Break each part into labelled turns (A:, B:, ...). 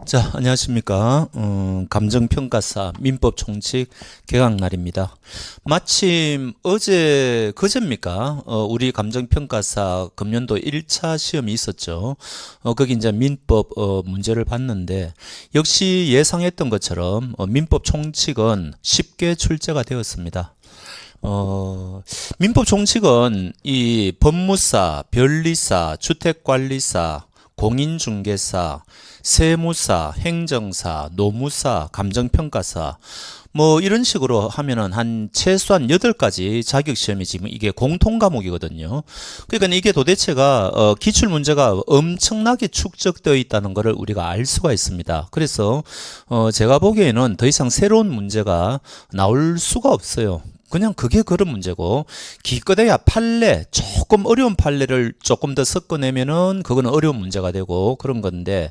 A: 자, 안녕하십니까. 감정평가사 민법 총칙 개강 날입니다. 마침 그제입니까? 우리 감정평가사 금년도 1차 시험이 있었죠. 거기 이제 민법 문제를 봤는데 역시 예상했던 것처럼 민법 총칙은 쉽게 출제가 되었습니다. 민법 총칙은 이 법무사, 변리사, 주택관리사, 공인중개사, 세무사, 행정사, 노무사, 감정평가사 뭐 이런 식으로 하면은 한 최소한 8가지 자격시험이 지금 이게 공통 과목이거든요. 그러니까 이게 도대체가 기출 문제가 엄청나게 축적되어 있다는 것을 우리가 알 수가 있습니다. 그래서 제가 보기에는 더 이상 새로운 문제가 나올 수가 없어요. 그냥 그게 그런 문제고, 기껏해야 판례, 조금 어려운 판례를 조금 더 섞어내면은 그거는 어려운 문제가 되고 그런 건데,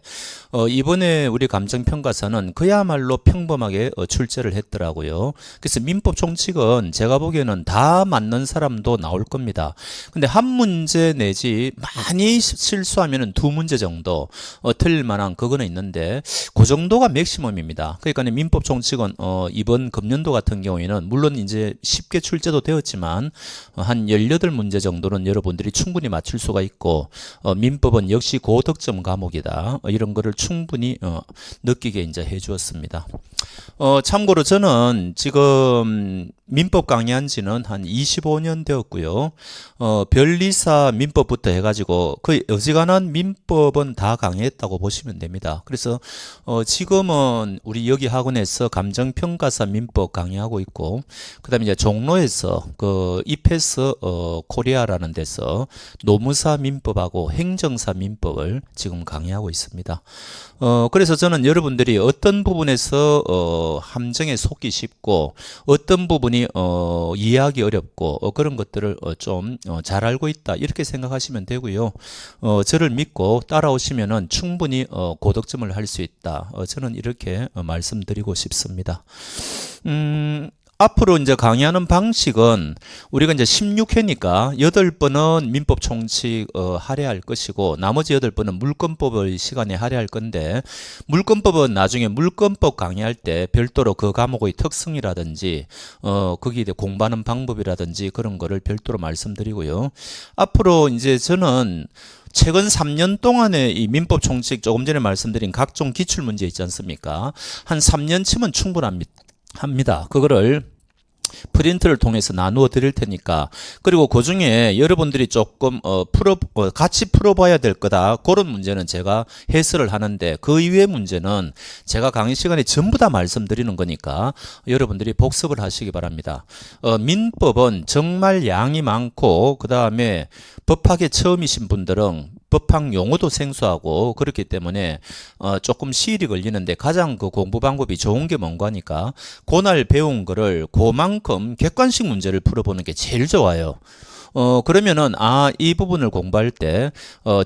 A: 이번에 우리 감정평가사는 그야말로 평범하게 출제를 했더라고요. 그래서 민법 총칙은 제가 보기에는 다 맞는 사람도 나올 겁니다. 근데 한 문제 내지 많이 실수하면은 2문제 정도 틀릴 만한 그거는 있는데, 그 정도가 맥시멈입니다. 그러니까 민법 총칙은 이번 금년도 같은 경우에는 물론 이제 쉽게 출제도 되었지만 한 18문제 정도는 여러분들이 충분히 맞출 수가 있고, 민법은 역시 고득점 과목이다, 이런 거를 충분히 느끼게 이제 해 주었습니다. 참고로 저는 지금 민법 강의한 지는 한 25년 되었고요. 변리사 민법부터 해가지고 거의 어지간한 민법은 다 강의했다고 보시면 됩니다. 그래서 지금은 우리 여기 학원에서 감정평가사 민법 강의하고 있고, 그 다음에 이제 종로에서 그 이페스 코리아라는 데서 노무사 민법하고 행정사 민법을 지금 강의하고 있습니다. 그래서 저는 여러분들이 어떤 부분에서 함정에 속기 쉽고 어떤 부분이 이해하기 어렵고 그런 것들을 좀 잘 알고 있다, 이렇게 생각하시면 되고요. 저를 믿고 따라오시면은 충분히 고득점을 할 수 있다, 저는 이렇게 말씀드리고 싶습니다. 앞으로 이제 강의하는 방식은 우리가 이제 16회니까 8번은 민법 총칙 할애할 것이고, 나머지 8번은 물권법을 시간에 할애할 건데, 물권법은 나중에 물권법 강의할 때 별도로 그 과목의 특성이라든지 거기에 대해 공부하는 방법이라든지 그런 거를 별도로 말씀드리고요. 앞으로 이제 저는 최근 3년 동안의 이 민법 총칙, 조금 전에 말씀드린 각종 기출 문제 있지 않습니까? 한 3년치면 충분합니다. 그거를 프린트를 통해서 나누어 드릴 테니까, 그리고 그 중에 여러분들이 조금 같이 풀어봐야 될 거다, 그런 문제는 제가 해설을 하는데, 그 이외의 문제는 제가 강의 시간에 전부 다 말씀드리는 거니까 여러분들이 복습을 하시기 바랍니다. 민법은 정말 양이 많고, 그 다음에 법학에 처음이신 분들은 법학 용어도 생소하고 그렇기 때문에 조금 시일이 걸리는데, 가장 그 공부 방법이 좋은 게 뭔가 하니까 그날 배운 거를 그만큼 객관식 문제를 풀어보는 게 제일 좋아요. 그러면은 이 부분을 공부할 때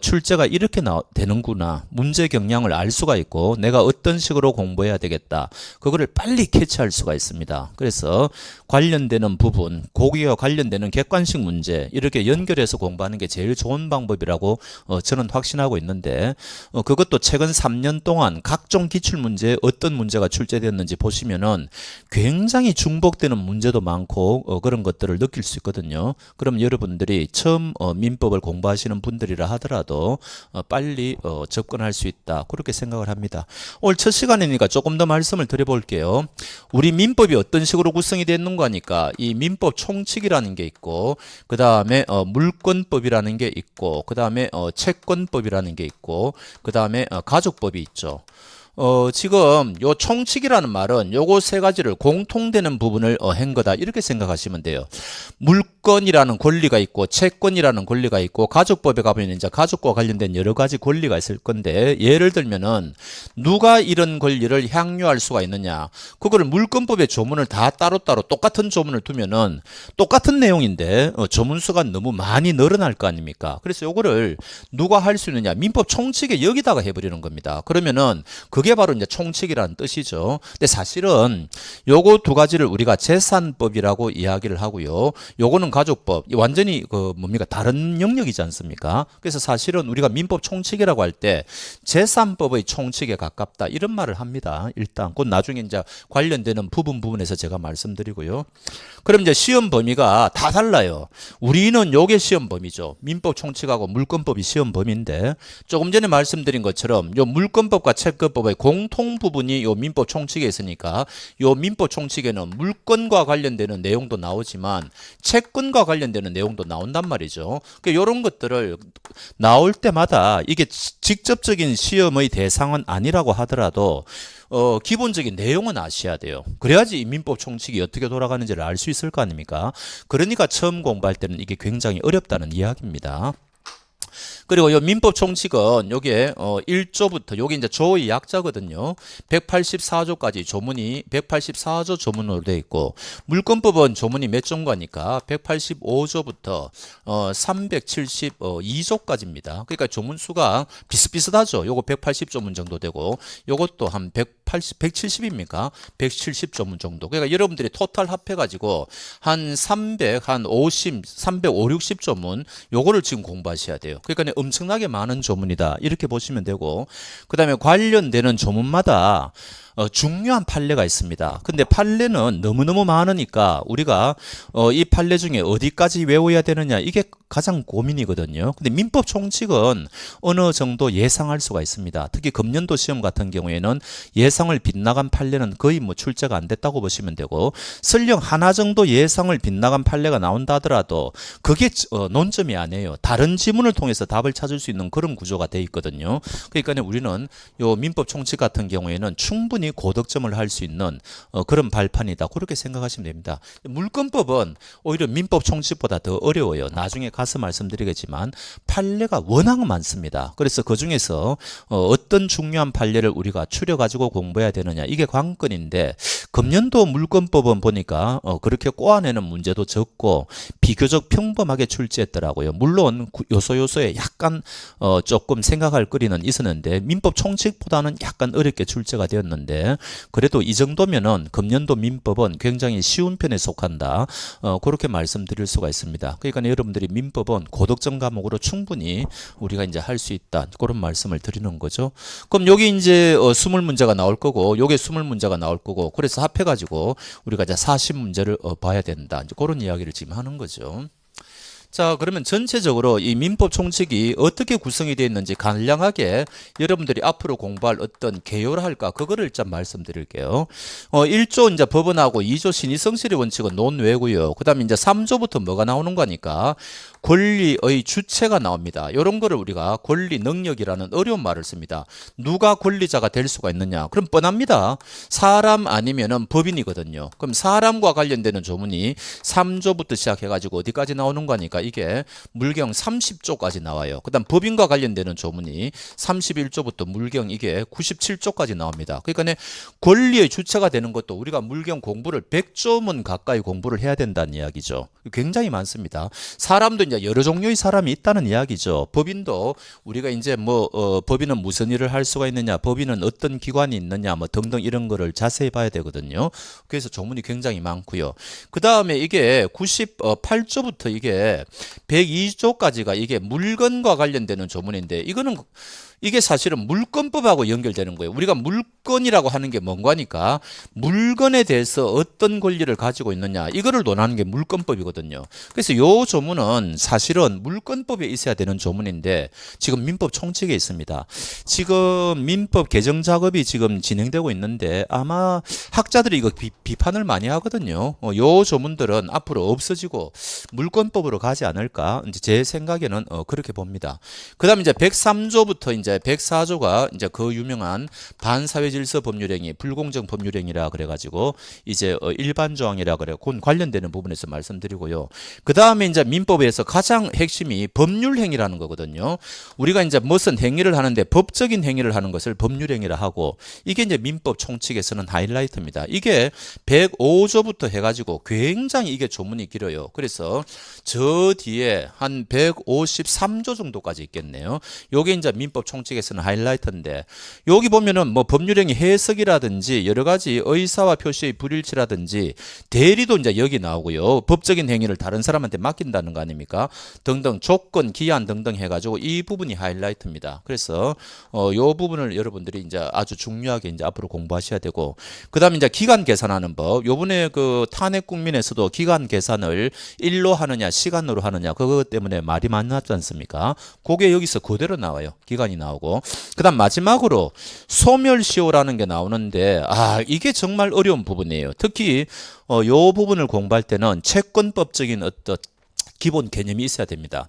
A: 출제가 이렇게 되는구나, 문제 경향을 알 수가 있고 내가 어떤 식으로 공부해야 되겠다, 그거를 빨리 캐치할 수가 있습니다. 그래서 관련되는 부분, 거기와 관련되는 객관식 문제 이렇게 연결해서 공부하는 게 제일 좋은 방법이라고 저는 확신하고 있는데, 그것도 최근 3년 동안 각종 기출문제에 어떤 문제가 출제됐는지 보시면은 굉장히 중복되는 문제도 많고 그런 것들을 느낄 수 있거든요. 그럼 여러분들이 처음 민법을 공부하시는 분들이라 하더라도 빨리 접근할 수 있다, 그렇게 생각을 합니다. 오늘 첫 시간이니까 조금 더 말씀을 드려볼게요. 우리 민법이 어떤 식으로 구성이 됐는가 하니까 이 민법 총칙이라는 게 있고, 그 다음에 물권법이라는 게 있고, 그 다음에 채권법이라는 게 있고, 그 다음에 가족법이 있죠. 지금 요 총칙이라는 말은 요거 3가지를 공통되는 부분을 한 거다, 이렇게 생각하시면 돼요. 물권이라는 권리가 있고, 채권이라는 권리가 있고, 가족법에 가보면 이제 가족과 관련된 여러 가지 권리가 있을 건데, 예를 들면은 누가 이런 권리를 향유할 수가 있느냐, 그거를 물권법의 조문을 다 따로따로 똑같은 조문을 두면은 똑같은 내용인데 조문수가 너무 많이 늘어날 거 아닙니까? 그래서 요거를 누가 할 수 있느냐, 민법 총칙에 여기다가 해버리는 겁니다. 그러면은 그게 바로 이제 총칙이라는 뜻이죠. 근데 사실은 요거 두 가지를 우리가 재산법이라고 이야기를 하고요. 요거는 가족법. 완전히 그 뭡니까? 다른 영역이지 않습니까? 그래서 사실은 우리가 민법 총칙이라고 할 때 재산법의 총칙에 가깝다. 이런 말을 합니다. 일단 곧 나중에 이제 관련되는 부분에서 제가 말씀드리고요. 그럼 이제 시험 범위가 다 달라요. 우리는 요게 시험 범위죠. 민법 총칙하고 물권법이 시험 범위인데 조금 전에 말씀드린 것처럼 요 물권법과 채권법의 공통 부분이 요 민법 총칙에 있으니까 요 민법 총칙에는 물권과 관련되는 내용도 나오지만 채권과 관련되는 내용도 나온단 말이죠. 그러니까 이런 것들을 나올 때마다 이게 직접적인 시험의 대상은 아니라고 하더라도 기본적인 내용은 아셔야 돼요. 그래야지 이 민법 총칙이 어떻게 돌아가는지를 알 수 있을 거 아닙니까? 그러니까 처음 공부할 때는 이게 굉장히 어렵다는 이야기입니다. 그리고 이 민법 총칙은 요게 1조부터 요게 이제 조의 약자거든요. 184조까지 조문이 184조 조문으로 되어 있고 물권법은 조문이 몇 조인가니까 185조부터 372조까지입니다. 그러니까 조문 수가 비슷비슷하죠. 요거 180조문 정도 되고 요것도 한 170입니까? 170조문 정도. 그러니까 여러분들이 토탈 합해 가지고 한 350, 60조문 요거를 지금 공부하셔야 돼요. 그러니까 엄청나게 많은 조문이다. 이렇게 보시면 되고 그다음에 관련되는 조문마다 중요한 판례가 있습니다. 근데 판례는 너무너무 많으니까 우리가 이 판례 중에 어디까지 외워야 되느냐 이게 가장 고민이거든요. 근데 민법 총칙은 어느 정도 예상할 수가 있습니다. 특히 금년도 시험 같은 경우에는 예상을 빗나간 판례는 거의 뭐 출제가 안 됐다고 보시면 되고 설령 하나 정도 예상을 빗나간 판례가 나온다 하더라도 그게 논점이 아니에요. 다른 지문을 통해서 답을 찾을 수 있는 그런 구조가 돼 있거든요. 그러니까 우리는 요 민법 총칙 같은 경우에는 충분히 고득점을 할 수 있는 그런 발판이다. 그렇게 생각하시면 됩니다. 물권법은 오히려 민법 총칙보다 더 어려워요. 나중에 가서 말씀드리겠지만 판례가 워낙 많습니다. 그래서 그 중에서 어떤 중요한 판례를 우리가 추려 가지고 공부해야 되느냐 이게 관건인데 금년도 물권법은 보니까 그렇게 꼬아내는 문제도 적고 비교적 평범하게 출제했더라고요. 물론 요소요소에 약간 조금 생각할 거리는 있었는데 민법 총칙보다는 약간 어렵게 출제가 되었는데 그래도 이 정도면은 금년도 민법은 굉장히 쉬운 편에 속한다. 그렇게 말씀드릴 수가 있습니다. 그러니까 여러분들이 민법은 고득점 과목으로 충분히 우리가 이제 할 수 있다. 그런 말씀을 드리는 거죠. 그럼 여기 이제 20문제가 나올 거고 요게 20문제가 나올 거고 그래서 합해 가지고 우리가 이제 40문제를 봐야 된다. 이제 그런 이야기를 지금 하는 거죠. 자, 그러면 전체적으로 이 민법 총칙이 어떻게 구성이 되어 있는지 간략하게 여러분들이 앞으로 공부할 어떤 개요랄까 그거를 일단 말씀드릴게요. 1조 이제 법원하고 2조 신의성실의 원칙은 논외고요. 그다음에 이제 3조부터 뭐가 나오는 거니까 권리의 주체가 나옵니다. 이런 거를 우리가 권리 능력이라는 어려운 말을 씁니다. 누가 권리자가 될 수가 있느냐? 그럼 뻔합니다. 사람 아니면은 법인이거든요. 그럼 사람과 관련되는 조문이 3조부터 시작해 가지고 어디까지 나오는 거니까 이게 물경 30조까지 나와요. 그다음 법인과 관련되는 조문이 31조부터 물경 이게 97조까지 나옵니다. 그러니까 권리의 주체가 되는 것도 우리가 물경 공부를 100조문 가까이 공부를 해야 된다는 이야기죠. 굉장히 많습니다. 사람도 이제 여러 종류의 사람이 있다는 이야기죠. 법인도 우리가 이제 법인은 무슨 일을 할 수가 있느냐, 법인은 어떤 기관이 있느냐, 뭐 등등 이런 거를 자세히 봐야 되거든요. 그래서 조문이 굉장히 많고요. 그 다음에 이게 98조부터 이게 102조까지가 이게 물건과 관련되는 조문인데 이게 사실은 물권법하고 연결되는 거예요. 우리가 물건이라고 하는 게 뭔가니까 물건에 대해서 어떤 권리를 가지고 있느냐 이거를 논하는 게 물권법이거든요. 그래서 이 조문은 사실은 물권법에 있어야 되는 조문인데 지금 민법 총칙에 있습니다. 지금 민법 개정 작업이 지금 진행되고 있는데 아마 학자들이 이거 비판을 많이 하거든요. 이 조문들은 앞으로 없어지고 물권법으로 가지 않을까 이제 제 생각에는 그렇게 봅니다. 그다음에 이제 103조부터 이제 104조가 이제 그 유명한 반사회질서 법률행위, 불공정 법률행위라 그래가지고 이제 일반 조항이라 그래 그 관련되는 부분에서 말씀드리고요. 그 다음에 이제 민법에서 가장 핵심이 법률행위라는 거거든요. 우리가 이제 무슨 행위를 하는데 법적인 행위를 하는 것을 법률행위라 하고 이게 이제 민법 총칙에서는 하이라이트입니다. 이게 105조부터 해가지고 굉장히 이게 조문이 길어요. 그래서 저 뒤에 한 153조 정도까지 있겠네요. 요게 이제 민법 총칙에서는 하이라이트인데 여기 보면은 뭐 법률행위 해석이라든지 여러 가지 의사와 표시의 불일치라든지 대리도 이제 여기 나오고요. 법적인 행위를 다른 사람한테 맡긴다는 거 아닙니까? 등등 조건, 기한 등등 해가지고 이 부분이 하이라이트입니다. 그래서 요 부분을 여러분들이 이제 아주 중요하게 이제 앞으로 공부하셔야 되고 그다음에 이제 기간 계산하는 법. 요번에 그 탄핵 국민에서도 기간 계산을 일로 하느냐 시간으로 하느냐 그것 때문에 말이 많았지 않습니까? 그게 여기서 그대로 나와요. 기간이 나오고 그다음 마지막으로 소멸시효라는 게 나오는데 이게 정말 어려운 부분이에요. 특히 요 부분을 공부할 때는 채권법적인 어떤 기본 개념이 있어야 됩니다.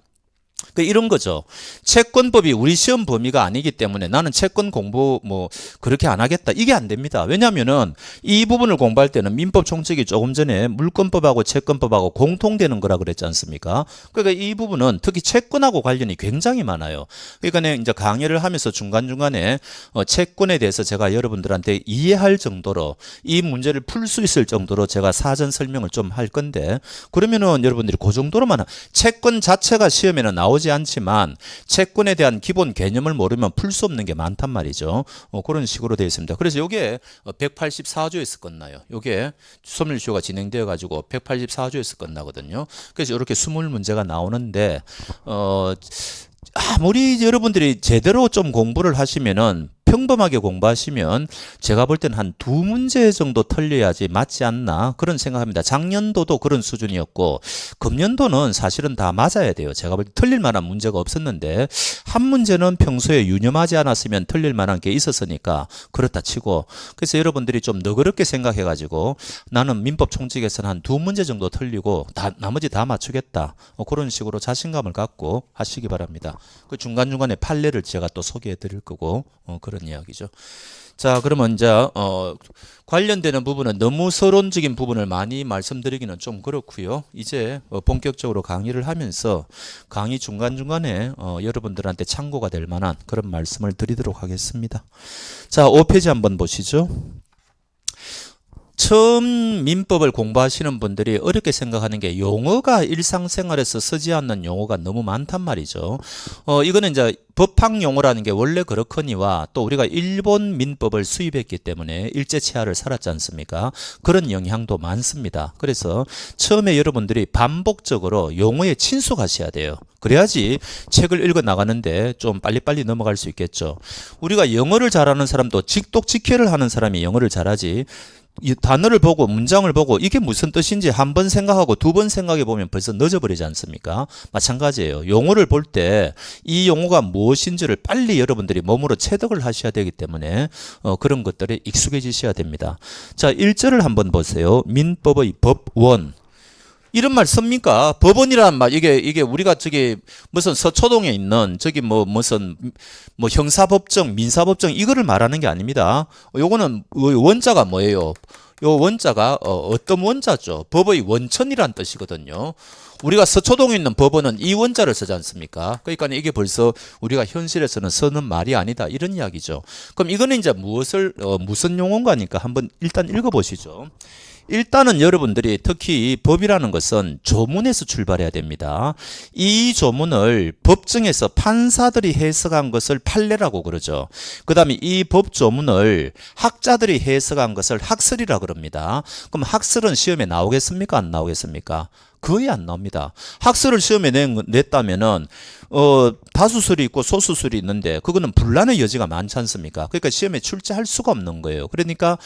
A: 이런 거죠. 채권법이 우리 시험 범위가 아니기 때문에 나는 채권 공부 뭐 그렇게 안 하겠다. 이게 안 됩니다. 왜냐하면은 이 부분을 공부할 때는 민법 총칙이 조금 전에 물권법하고 채권법하고 공통되는 거라 그랬지 않습니까? 그러니까 이 부분은 특히 채권하고 관련이 굉장히 많아요. 그러니까 이제 강의를 하면서 중간중간에 채권에 대해서 제가 여러분들한테 이해할 정도로 이 문제를 풀 수 있을 정도로 제가 사전 설명을 좀 할 건데 그러면은 여러분들이 그 정도로만 채권 자체가 시험에는 나오지 않지만 채권에 대한 기본 개념을 모르면 풀 수 없는 게 많단 말이죠. 그런 식으로 되어 있습니다. 그래서 이게 184조에서 끝나요. 이게 소멸시효가 진행되어 가지고 184조에서 끝나거든요. 그래서 이렇게 20문제가 나오는데 아무리 여러분들이 제대로 좀 공부를 하시면은 평범하게 공부하시면 제가 볼 때는 한 2문제 정도 틀려야지 맞지 않나 그런 생각합니다. 작년도도 그런 수준이었고 금년도는 사실은 다 맞아야 돼요. 제가 볼 때 틀릴 만한 문제가 없었는데 한 문제는 평소에 유념하지 않았으면 틀릴 만한 게 있었으니까 그렇다 치고 그래서 여러분들이 좀 너그럽게 생각해 가지고 나는 민법 총칙에서는 한 2문제 정도 틀리고 나머지 다 맞추겠다. 그런 식으로 자신감을 갖고 하시기 바랍니다. 그 중간중간에 판례를 제가 또 소개해 드릴 거고 그런 이야기죠. 자, 그러면 이제 관련되는 부분은 너무 서론적인 부분을 많이 말씀드리기는 좀 그렇고요. 이제 본격적으로 강의를 하면서 강의 중간중간에 여러분들한테 참고가 될 만한 그런 말씀을 드리도록 하겠습니다. 자, 5페이지 한번 보시죠. 처음 민법을 공부하시는 분들이 어렵게 생각하는 게 용어가 일상생활에서 쓰지 않는 용어가 너무 많단 말이죠. 이거는 이제 법학 용어라는 게 원래 그렇거니와 또 우리가 일본 민법을 수입했기 때문에 일제치하를 살았지 않습니까? 그런 영향도 많습니다. 그래서 처음에 여러분들이 반복적으로 용어에 친숙하셔야 돼요. 그래야지 책을 읽어 나가는데 좀 빨리빨리 넘어갈 수 있겠죠. 우리가 영어를 잘하는 사람도 직독직해를 하는 사람이 영어를 잘하지 이 단어를 보고 문장을 보고 이게 무슨 뜻인지 한 번 생각하고 2번 생각해 보면 벌써 늦어버리지 않습니까? 마찬가지예요. 용어를 볼 때 이 용어가 무엇인지를 빨리 여러분들이 몸으로 체득을 하셔야 되기 때문에 그런 것들에 익숙해지셔야 됩니다. 자, 1절을 한번 보세요. 민법의 법원. 이런 말 씁니까? 법원이란 말, 이게 우리가 저기 무슨 서초동에 있는 저기 무슨 형사법정, 민사법정 이거를 말하는 게 아닙니다. 요거는 원자가 뭐예요? 요 원자가 어떤 원자죠? 법의 원천이란 뜻이거든요. 우리가 서초동에 있는 법원은 이 원자를 쓰지 않습니까? 그러니까 이게 벌써 우리가 현실에서는 쓰는 말이 아니다. 이런 이야기죠. 그럼 이거는 이제 무슨 용어인가니까 한번 일단 읽어보시죠. 일단은 여러분들이 특히 법이라는 것은 조문에서 출발해야 됩니다. 이 조문을 법정에서 판사들이 해석한 것을 판례라고 그러죠. 그 다음에 이 법조문을 학자들이 해석한 것을 학설이라고 그럽니다. 그럼 학설은 시험에 나오겠습니까? 안 나오겠습니까? 거의 안 나옵니다. 학설을 시험에 냈다면은 다수설이 있고 소수설이 있는데 그거는 분란의 여지가 많지 않습니까? 그러니까 시험에 출제할 수가 없는 거예요. 그러니까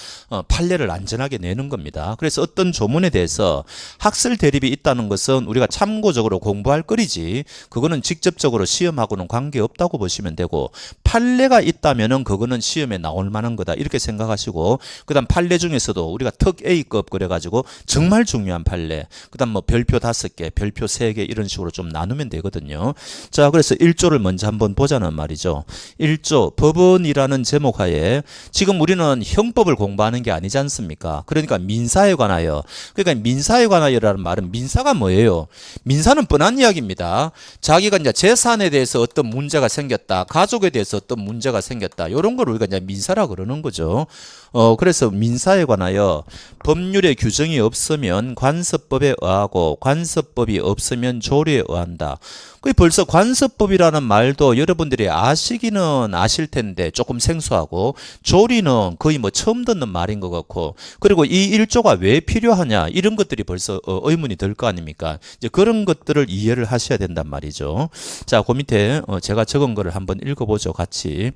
A: 판례를 안전하게 내는 겁니다. 그래서 어떤 조문에 대해서 학설 대립이 있다는 것은 우리가 참고적으로 공부할 거리지 그거는 직접적으로 시험하고는 관계없다고 보시면 되고 판례가 있다면은 그거는 시험에 나올 만한 거다 이렇게 생각하시고 그다음 판례 중에서도 우리가 특 A급 그래가지고 정말 중요한 판례 그다음 별표 5개, 별표 3개 이런 식으로 좀 나누면 되거든요. 자, 그래서 1조를 먼저 한번 보자는 말이죠. 1조 법원이라는 제목 하에 지금 우리는 형법을 공부하는 게 아니지 않습니까? 그러니까 민사에 관하여 그러니까 민사에 관하여라는 말은 민사가 뭐예요? 민사는 뻔한 이야기입니다. 자기가 이제 재산에 대해서 어떤 문제가 생겼다, 가족에 대해서 어떤 문제가 생겼다 이런 걸 우리가 이제 민사라 그러는 거죠. 그래서 민사에 관하여 법률의 규정이 없으면 관습법에 의하고 관습법이 없으면 조례에 의한다. 그 벌써 관습법이라는 말도 여러분들이 아시기는 아실 텐데 조금 생소하고 조리는 거의 뭐 처음 듣는 말인 것 같고 그리고 이 일조가 왜 필요하냐 이런 것들이 벌써 의문이 들 거 아닙니까? 이제 그런 것들을 이해를 하셔야 된단 말이죠. 자, 그 밑에 제가 적은 거를 한번 읽어보죠. 같이.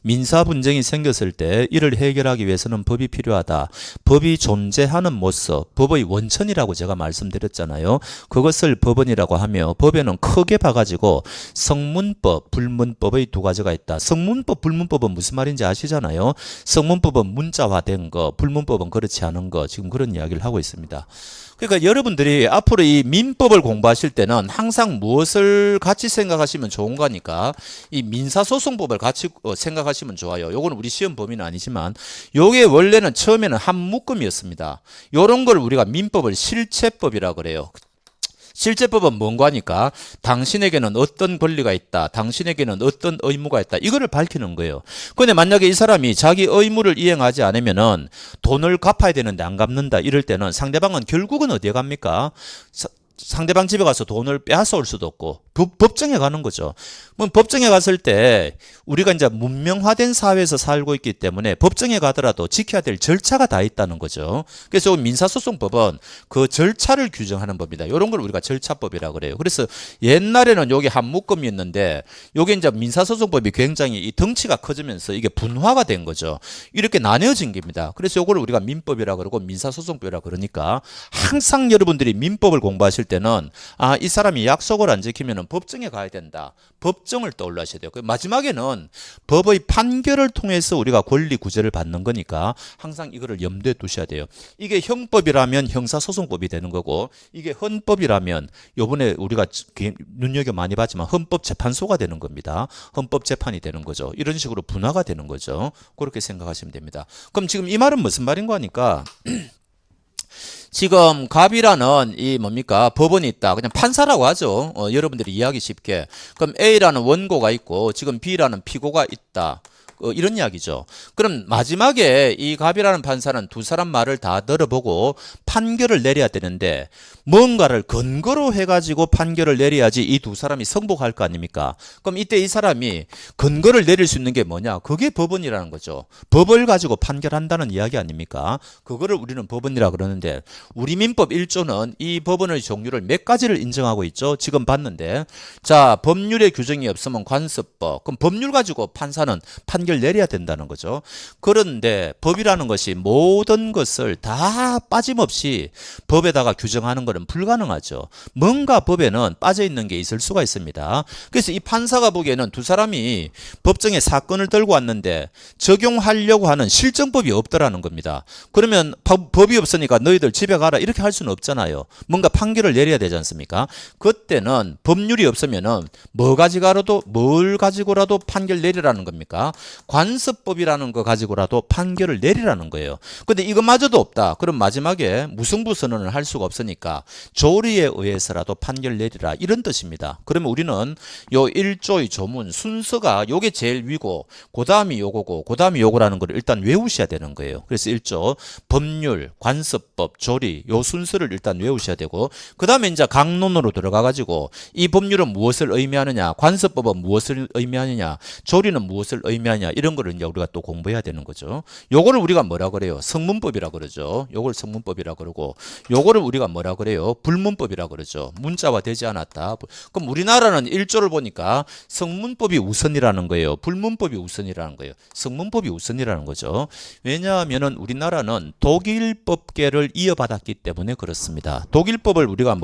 A: 민사 분쟁이 생겼을 때 이를 해결하기 위해서는 법이 필요하다. 법이 존재하는 모습, 법의 원천이라고 제가 말씀드렸잖아요. 그것을 법원이라고 하며 법에는 크게 봐가지고 성문법, 불문법의 두 가지가 있다. 성문법, 불문법은 무슨 말인지 아시잖아요. 성문법은 문자화된 거, 불문법은 그렇지 않은 거 지금 그런 이야기를 하고 있습니다. 그러니까 여러분들이 앞으로 이 민법을 공부하실 때는 항상 무엇을 같이 생각하시면 좋은 거니까 이 민사소송법을 같이 생각하시면 좋아요. 요거는 우리 시험 범위는 아니지만 요게 원래는 처음에는 한 묶음이었습니다. 요런 걸 우리가 민법을 실체법이라 그래요. 실제법은 뭔가 하니까 당신에게는 어떤 권리가 있다. 당신에게는 어떤 의무가 있다. 이거를 밝히는 거예요. 그런데 만약에 이 사람이 자기 의무를 이행하지 않으면은 돈을 갚아야 되는데 안 갚는다. 이럴 때는 상대방은 결국은 어디에 갑니까? 상대방 집에 가서 돈을 빼앗아 올 수도 없고 법정에 가는 거죠. 뭐 법정에 갔을 때 우리가 이제 문명화된 사회에서 살고 있기 때문에 법정에 가더라도 지켜야 될 절차가 다 있다는 거죠. 그래서 민사소송법은 그 절차를 규정하는 법이다. 이런 걸 우리가 절차법이라고 그래요. 그래서 옛날에는 여기 한 묶음이었는데 요게 이제 민사소송법이 굉장히 이 덩치가 커지면서 이게 분화가 된 거죠. 이렇게 나뉘어진 겁니다. 그래서 요거를 우리가 민법이라고 그러고 민사소송법이라고 그러니까 항상 여러분들이 민법을 공부하실 때는 이 사람이 약속을 안 지키면 법정에 가야 된다. 법정을 떠올라셔야 돼요. 마지막에는 법의 판결을 통해서 우리가 권리 구제를 받는 거니까 항상 이거를 염두에 두셔야 돼요. 이게 형법이라면 형사소송법이 되는 거고 이게 헌법이라면 요번에 우리가 눈여겨 많이 봤지만 헌법재판소가 되는 겁니다. 헌법재판이 되는 거죠. 이런 식으로 분화가 되는 거죠. 그렇게 생각하시면 됩니다. 그럼 지금 이 말은 무슨 말인 거니까 지금 갑이라는 이 뭡니까 법원이 있다. 그냥 판사라고 하죠. 여러분들이 이해하기 쉽게. 그럼 A라는 원고가 있고 지금 B라는 피고가 있다. 이런 이야기죠. 그럼 마지막에 이 갑이라는 판사는 두 사람 말을 다 들어보고 판결을 내려야 되는데 뭔가를 근거로 해가지고 판결을 내려야지 이 두 사람이 성복할 거 아닙니까? 그럼 이때 이 사람이 근거를 내릴 수 있는 게 뭐냐? 그게 법원이라는 거죠. 법을 가지고 판결한다는 이야기 아닙니까? 그거를 우리는 법원이라 그러는데 우리 민법 1조는 이 법원의 종류를 몇 가지를 인정하고 있죠. 지금 봤는데 자 법률의 규정이 없으면 관습법. 그럼 법률 가지고 판사는 판결 내려야 된다는 거죠. 그런데 법이라는 것이 모든 것을 다 빠짐없이 법에다가 규정하는 것은 불가능하죠. 뭔가 법에는 빠져 있는 게 있을 수가 있습니다. 그래서 이 판사가 보기에는 두 사람이 법정에 사건을 들고 왔는데 적용하려고 하는 실정법이 없더라는 겁니다. 그러면 법이 없으니까 너희들 집에 가라 이렇게 할 수는 없잖아요. 뭔가 판결을 내려야 되지 않습니까? 그때는 법률이 없으면은 뭘 가지고라도 판결 내리라는 겁니까? 관습법이라는 거 가지고라도 판결을 내리라는 거예요. 근데 이것마저도 없다. 그럼 마지막에 무승부 선언을 할 수가 없으니까 조리에 의해서라도 판결 내리라 이런 뜻입니다. 그러면 우리는 요 1조의 조문 순서가 요게 제일 위고 그 다음이 요거고 그 다음이 요거라는 걸 일단 외우셔야 되는 거예요. 그래서 1조 법률, 관습법, 조리 요 순서를 일단 외우셔야 되고 그 다음에 이제 강론으로 들어가 가지고 이 법률은 무엇을 의미하느냐, 관습법은 무엇을 의미하느냐, 조리는 무엇을 의미하느냐 이런 거를 이제 우리가 또 공부해야 되는 거죠. 요거를 우리가 뭐라 그래요? 성문법이라 그러죠. 요걸 성문법이라 그러고 요거를 우리가 뭐라 그래요? 불문법이라 그러죠. 문자화 되지 않았다. 그럼 우리나라는 1조를 보니까 성문법이 우선이라는 거예요. 불문법이 우선이라는 거예요. 성문법이 우선이라는 거죠. 왜냐하면은 우리나라는 독일법계를 이어받았기 때문에 그렇습니다. 독일법을 우리가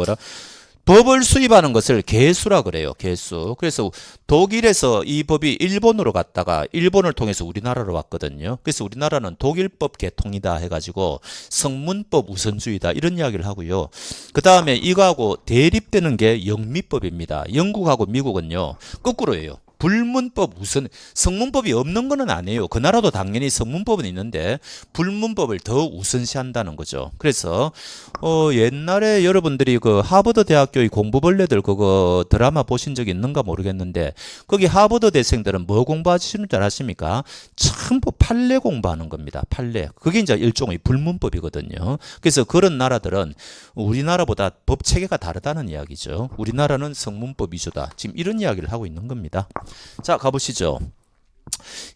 A: 법을 수입하는 것을 계수라 그래요. 계수. 그래서 독일에서 이 법이 일본으로 갔다가 일본을 통해서 우리나라로 왔거든요. 그래서 우리나라는 독일법 계통이다 해가지고 성문법 우선주의다 이런 이야기를 하고요. 그 다음에 이거하고 대립되는 게 영미법입니다. 영국하고 미국은요 거꾸로예요. 불문법 우선 성문법이 없는 거는 아니에요. 그 나라도 당연히 성문법은 있는데 불문법을 더 우선시한다는 거죠. 그래서 옛날에 여러분들이 그 하버드 대학교의 공부벌레들 그거 드라마 보신 적 있는가 모르겠는데 거기 하버드 대생들은 뭐 공부하시는 줄 아십니까? 전부 판례 공부하는 겁니다. 판례. 그게 이제 일종의 불문법이거든요. 그래서 그런 나라들은 우리나라보다 법 체계가 다르다는 이야기죠. 우리나라는 성문법 위주다. 지금 이런 이야기를 하고 있는 겁니다. 자, 가보시죠.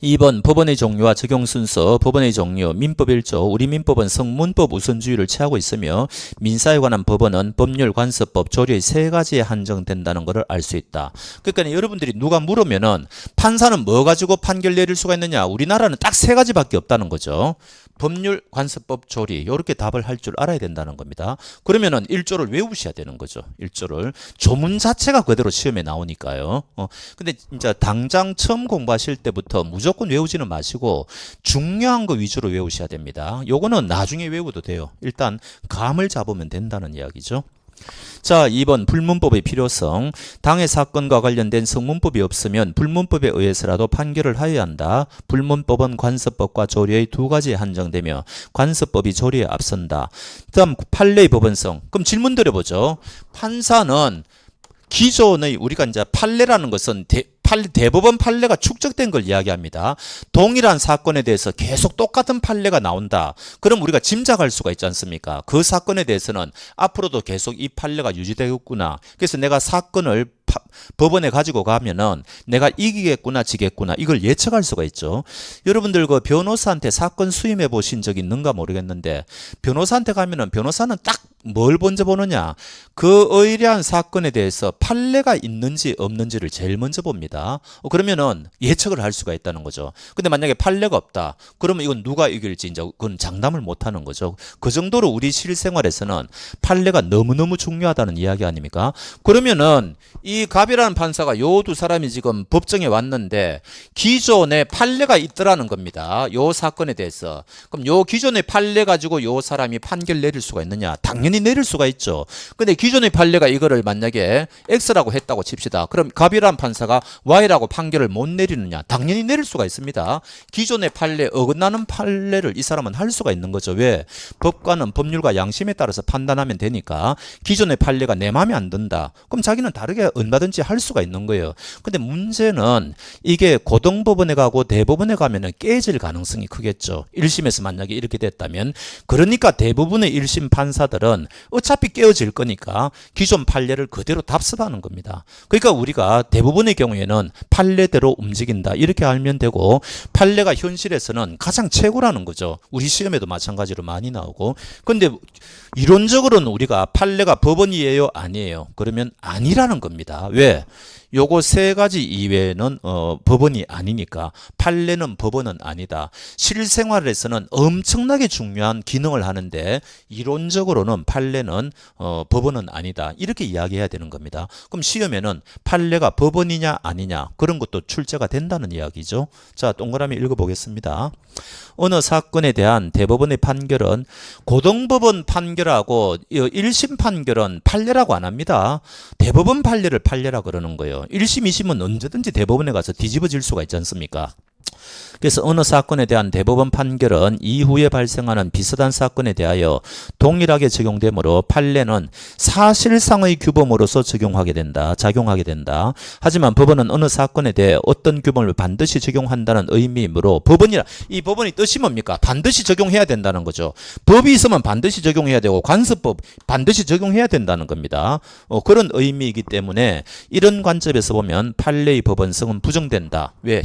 A: 2번 법원의 종류와 적용 순서. 법원의 종류 민법 1조 우리 민법은 성문법 우선주의를 취하고 있으며 민사에 관한 법원은 법률, 관습법, 조례의 세 가지에 한정된다는 것을 알 수 있다. 그러니까 여러분들이 누가 물으면은 판사는 뭐 가지고 판결 내릴 수가 있느냐? 우리나라는 딱 세 가지밖에 없다는 거죠. 법률, 관습법, 조리 이렇게 답을 할 줄 알아야 된다는 겁니다. 그러면은 1조를 외우셔야 되는 거죠. 1조를 조문 자체가 그대로 시험에 나오니까요. 근데 진짜 당장 처음 공부하실 때부터 무조건 외우지는 마시고 중요한 거 위주로 외우셔야 됩니다. 요거는 나중에 외워도 돼요. 일단 감을 잡으면 된다는 이야기죠. 자, 2번 불문법의 필요성. 당해 사건과 관련된 성문법이 없으면 불문법에 의해서라도 판결을 하여야 한다. 불문법은 관습법과 조례의 두 가지에 한정되며 관습법이 조례에 앞선다. 다음 판례의 법원성. 그럼 질문 드려보죠. 판사는 기존의 우리가 이제 판례라는 것은 대법원 판례가 축적된 걸 이야기합니다. 동일한 사건에 대해서 계속 똑같은 판례가 나온다. 그럼 우리가 짐작할 수가 있지 않습니까? 그 사건에 대해서는 앞으로도 계속 이 판례가 유지되겠구나. 그래서 내가 사건을 법원에 가지고 가면은 내가 이기겠구나 지겠구나 이걸 예측할 수가 있죠. 여러분들 그 변호사한테 사건 수임해 보신 적 있는가 모르겠는데 변호사한테 가면은 변호사는 딱 뭘 먼저 보느냐, 그 의뢰한 사건에 대해서 판례가 있는지 없는지를 제일 먼저 봅니다. 그러면은 예측을 할 수가 있다는 거죠. 근데 만약에 판례가 없다 그러면 이건 누가 이길지 이제 그건 장담을 못 하는 거죠. 그 정도로 우리 실생활에서는 판례가 너무너무 중요하다는 이야기 아닙니까? 그러면은 이 갑이라는 판사가 요 두 사람이 지금 법정에 왔는데 기존에 판례가 있더라는 겁니다. 요 사건에 대해서. 그럼 요 기존의 판례 가지고 요 사람이 판결 내릴 수가 있느냐? 당연히 내릴 수가 있죠. 근데 기존의 판례가 이거를 만약에 X라고 했다고 칩시다. 그럼 갑이라는 판사가 Y라고 판결을 못 내리느냐? 당연히 내릴 수가 있습니다. 기존의 판례 어긋나는 판례를 이 사람은 할 수가 있는 거죠. 왜? 법관은 법률과 양심에 따라서 판단하면 되니까 기존의 판례가 내 마음에 안 든다. 그럼 자기는 다르게 얼마든지 할 수가 있는 거예요. 근데 문제는 이게 고등법원에 가고 대법원에 가면은 깨질 가능성이 크겠죠. 1심에서 만약에 이렇게 됐다면. 그러니까 대부분의 1심 판사들은 어차피 깨어질 거니까 기존 판례를 그대로 답습하는 겁니다. 그러니까 우리가 대부분의 경우에는 판례대로 움직인다 이렇게 알면 되고 판례가 현실에서는 가장 최고라는 거죠. 우리 시험에도 마찬가지로 많이 나오고. 근데 이론적으로는 우리가 판례가 법원이에요 아니에요? 그러면 아니라는 겁니다. 왜? 요거 세 가지 이외에는 법원이 아니니까 판례는 법원은 아니다. 실생활에서는 엄청나게 중요한 기능을 하는데 이론적으로는 판례는 법원은 아니다. 이렇게 이야기해야 되는 겁니다. 그럼 시험에는 판례가 법원이냐 아니냐 그런 것도 출제가 된다는 이야기죠. 자, 동그라미 읽어보겠습니다. 어느 사건에 대한 대법원의 판결은 고등법원 판결하고 1심 판결은 판례라고 안 합니다. 대법원 판례를 판례라 그러는 거예요. 1심, 2심은 언제든지 대법원에 가서 뒤집어질 수가 있지 않습니까? 그래서 어느 사건에 대한 대법원 판결은 이후에 발생하는 비슷한 사건에 대하여 동일하게 적용되므로 판례는 사실상의 규범으로서 작용하게 된다. 하지만 법원은 어느 사건에 대해 어떤 규범을 반드시 적용한다는 의미이므로 이 법원의 뜻이 뭡니까? 반드시 적용해야 된다는 거죠. 법이 있으면 반드시 적용해야 되고 관습법 반드시 적용해야 된다는 겁니다. 그런 의미이기 때문에 이런 관점에서 보면 판례의 법원성은 부정된다. 왜?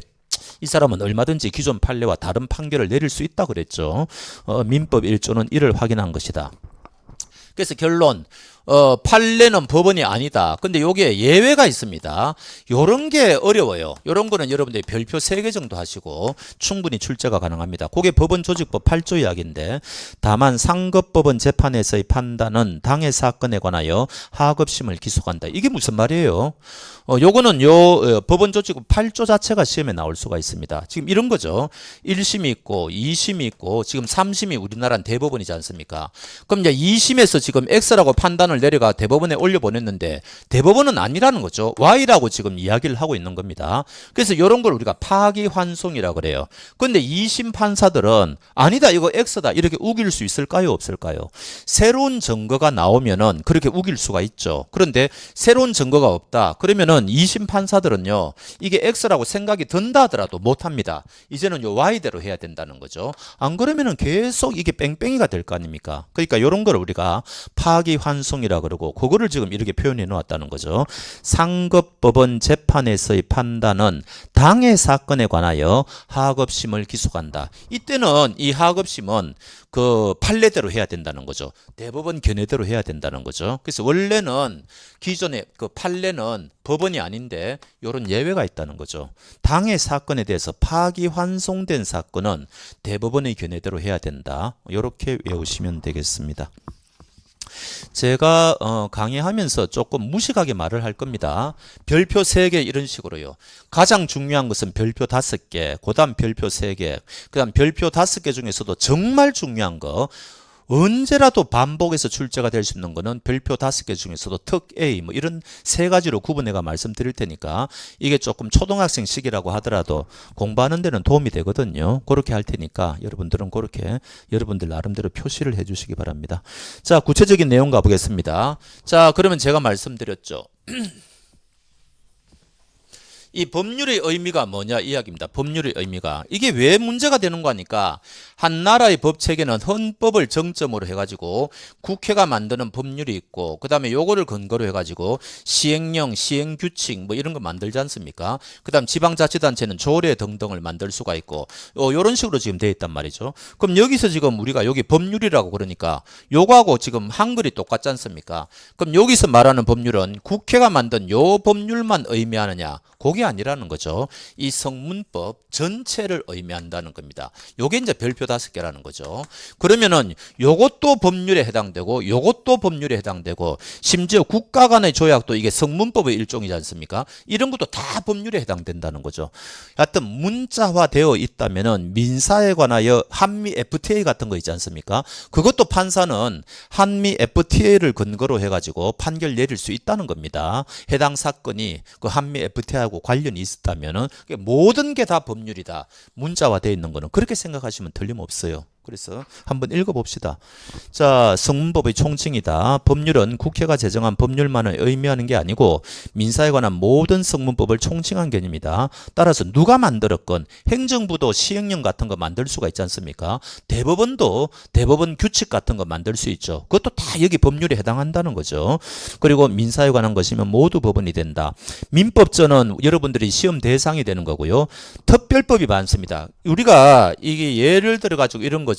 A: 이 사람은 얼마든지 기존 판례와 다른 판결을 내릴 수 있다 그랬죠. 민법 1조는 이를 확인한 것이다. 그래서 결론, 판례는 법원이 아니다. 근데 요게 예외가 있습니다. 요런 게 어려워요. 요런 거는 여러분들이 별표 3개 정도 하시고 충분히 출제가 가능합니다. 그게 법원조직법 8조 이야기인데 다만 상급법원 재판에서의 판단은 당해 사건에 관하여 하급심을 기속한다. 이게 무슨 말이에요? 요거는 법원조직법 8조 자체가 시험에 나올 수가 있습니다. 지금 이런 거죠. 1심이 있고 2심이 있고 지금 3심이 우리나라는 대법원이지 않습니까? 그럼 이제 2심에서 지금 X라고 판단을 재판을 내려가 대법원에 올려보냈는데 대법원은 아니라는 거죠. Y라고 지금 이야기를 하고 있는 겁니다. 그래서 이런 걸 우리가 파기환송이라고 그래요. 근데 2심 판사들은 아니다 이거 X다 이렇게 우길 수 있을까요 없을까요? 새로운 증거가 나오면은 그렇게 우길 수가 있죠. 그런데 새로운 증거가 없다 그러면은 2심 판사들은요 이게 X라고 생각이 든다 하더라도 못합니다. 이제는 요 Y대로 해야 된다는 거죠. 안 그러면은 계속 이게 뺑뺑이가 될 거 아닙니까? 그러니까 이런 걸 우리가 파기환송이라 그러고 그거를 지금 이렇게 표현해 놓았다는 거죠. 상급법원 재판에서의 판단은 당해 사건에 관하여 하급심을 기소한다. 이때는 이 하급심은 그 판례대로 해야 된다는 거죠. 대법원 견해대로 해야 된다는 거죠. 그래서 원래는 기존의 그 판례는 법원이 아닌데 이런 예외가 있다는 거죠. 당해 사건에 대해서 파기환송된 사건은 대법원의 견해대로 해야 된다. 이렇게 외우시면 되겠습니다. 제가 강의하면서 조금 무식하게 말을 할 겁니다. 별표 3개 이런 식으로요. 가장 중요한 것은 별표 5개, 그 다음 별표 3개, 그 다음 별표 5개 중에서도 정말 중요한 거 언제라도 반복해서 출제가 될 수 있는 거는 별표 5개 중에서도 특 A 뭐 이런 3가지로 구분해가 말씀드릴 테니까 이게 조금 초등학생 시기라고 하더라도 공부하는 데는 도움이 되거든요. 그렇게 할 테니까 여러분들은 그렇게 여러분들 나름대로 표시를 해 주시기 바랍니다. 자, 구체적인 내용 가보겠습니다. 자, 그러면 제가 말씀드렸죠. 이 법률의 의미가 뭐냐 이야기입니다. 법률의 의미가 이게 왜 문제가 되는 거니까 한 나라의 법 체계는 헌법을 정점으로 해가지고 국회가 만드는 법률이 있고 그 다음에 요거를 근거로 해가지고 시행령, 시행규칙 뭐 이런 거 만들지 않습니까? 그 다음 지방자치단체는 조례 등등을 만들 수가 있고 요런 식으로 지금 되어 있단 말이죠. 그럼 여기서 지금 우리가 여기 법률이라고 그러니까 요거하고 지금 한글이 똑같지 않습니까? 그럼 여기서 말하는 법률은 국회가 만든 요 법률만 의미하느냐? 그게 아니라는 거죠. 이 성문법 전체를 의미한다는 겁니다. 요게 이제 별표 5개라는 거죠. 그러면은 요것도 법률에 해당되고 요것도 법률에 해당되고 심지어 국가 간의 조약도 이게 성문법의 일종이지 않습니까? 이런 것도 다 법률에 해당된다는 거죠. 하여튼 문자화되어 있다면은 민사에 관하여 한미 FTA 같은 거 있지 않습니까? 그것도 판사는 한미 FTA를 근거로 해가지고 판결 내릴 수 있다는 겁니다. 해당 사건이 그 한미 FTA하고 관련이 있었다면은 모든 게 다 법률이다. 문자화되어 있는 거는 그렇게 생각하시면 틀림없어요. 그래서 한번 읽어봅시다. 자, 성문법의 총칭이다. 법률은 국회가 제정한 법률만을 의미하는 게 아니고 민사에 관한 모든 성문법을 총칭한 개념이다. 따라서 누가 만들었건 행정부도 시행령 같은 거 만들 수가 있지 않습니까? 대법원도 대법원 규칙 같은 거 만들 수 있죠. 그것도 다 여기 법률에 해당한다는 거죠. 그리고 민사에 관한 것이면 모두 법원이 된다. 민법전은 여러분들이 시험 대상이 되는 거고요. 특별법이 많습니다. 우리가 이게 예를 들어 가지고 이런 거죠.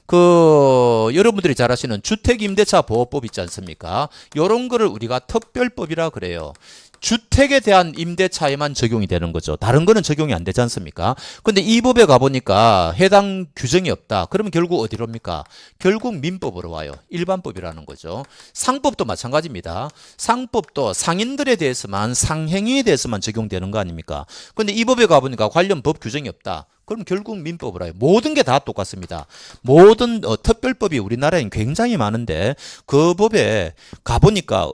A: 그 여러분들이 잘 아시는 주택임대차 보호법 있지 않습니까? 이런 거를 우리가 특별법이라 그래요. 주택에 대한 임대차에만 적용이 되는 거죠. 다른 거는 적용이 안 되지 않습니까? 근데 이 법에 가보니까 해당 규정이 없다. 그러면 결국 어디로 옵니까? 결국 민법으로 와요. 일반법이라는 거죠. 상법도 마찬가지입니다. 상법도 상인들에 대해서만 상행위에 대해서만 적용되는 거 아닙니까? 근데 이 법에 가보니까 관련 법 규정이 없다. 그럼 결국 민법으로 해요. 모든 게 다 똑같습니다. 모든 특별법이 우리나라엔 굉장히 많은데 그 법에 가보니까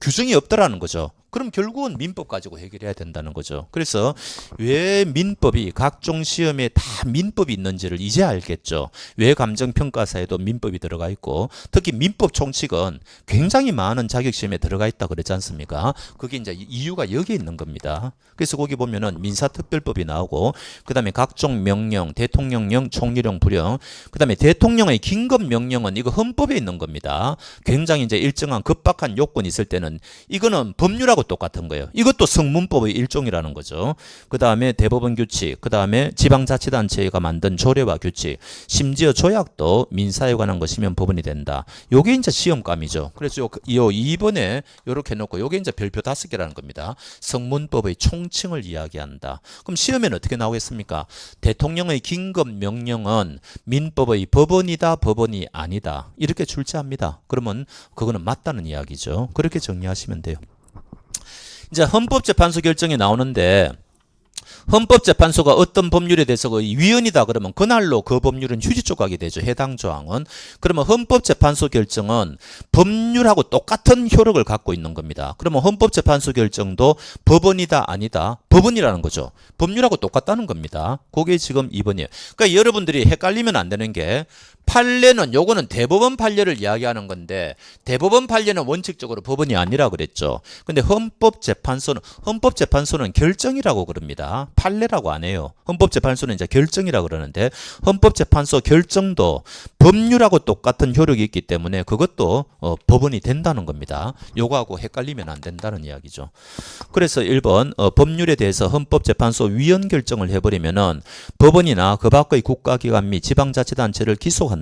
A: 규정이 없더라는 거죠. 그럼 결국은 민법 가지고 해결해야 된다는 거죠. 그래서 왜 민법이 각종 시험에 다 민법이 있는지를 이제 알겠죠. 왜 감정평가사에도 민법이 들어가 있고 특히 민법 총칙은 굉장히 많은 자격시험에 들어가 있다 그러지 않습니까? 그게 이제 이유가 여기 있는 겁니다. 그래서 거기 보면은 민사특별법이 나오고 그 다음에 각종 명령, 대통령령, 총리령, 부령 그 다음에 대통령의 긴급명령은 이거 헌법에 있는 겁니다. 굉장히 이제 일정한 급박한 요건이 있을 때는 이거는 법률하고 똑같은 거예요. 이것도 성문법의 일종이라는 거죠. 그 다음에 대법원 규칙, 그 다음에 지방자치단체가 만든 조례와 규칙, 심지어 조약도 민사에 관한 것이면 법원이 된다. 요게 이제 시험감이죠. 그래서 요 2번에 요렇게 놓고 요게 이제 별표 5개라는 겁니다. 성문법의 총칭을 이야기한다. 그럼 시험에는 어떻게 나오겠습니까? 대통령의 긴급명령은 민법의 법원이다, 법원이 아니다. 이렇게 출제합니다. 그러면 그거는 맞다는 이야기죠. 그렇게 정리하시면 돼요. 이제 헌법재판소 결정이 나오는데 헌법재판소가 어떤 법률에 대해서 그 위헌이다 그러면 그날로 그 법률은 휴지 조각이 되죠. 해당 조항은. 그러면 헌법재판소 결정은 법률하고 똑같은 효력을 갖고 있는 겁니다. 그러면 헌법재판소 결정도 법원이다 아니다. 법원이라는 거죠. 법률하고 똑같다는 겁니다. 그게 지금 2번이에요. 그러니까 여러분들이 헷갈리면 안 되는 게 판례는 요거는 대법원 판례를 이야기하는 건데 대법원 판례는 원칙적으로 법원이 아니라 그랬죠. 근데 헌법재판소는 결정이라고 그럽니다. 판례라고 안 해요. 헌법재판소는 이제 결정이라고 그러는데 헌법재판소 결정도 법률하고 똑같은 효력이 있기 때문에 그것도 법원이 된다는 겁니다. 요거하고 헷갈리면 안 된다는 이야기죠. 그래서 1번 법률에 대해서 헌법재판소 위헌 결정을 해버리면은 법원이나 그 밖의 국가기관 및 지방자치단체를 기소한다.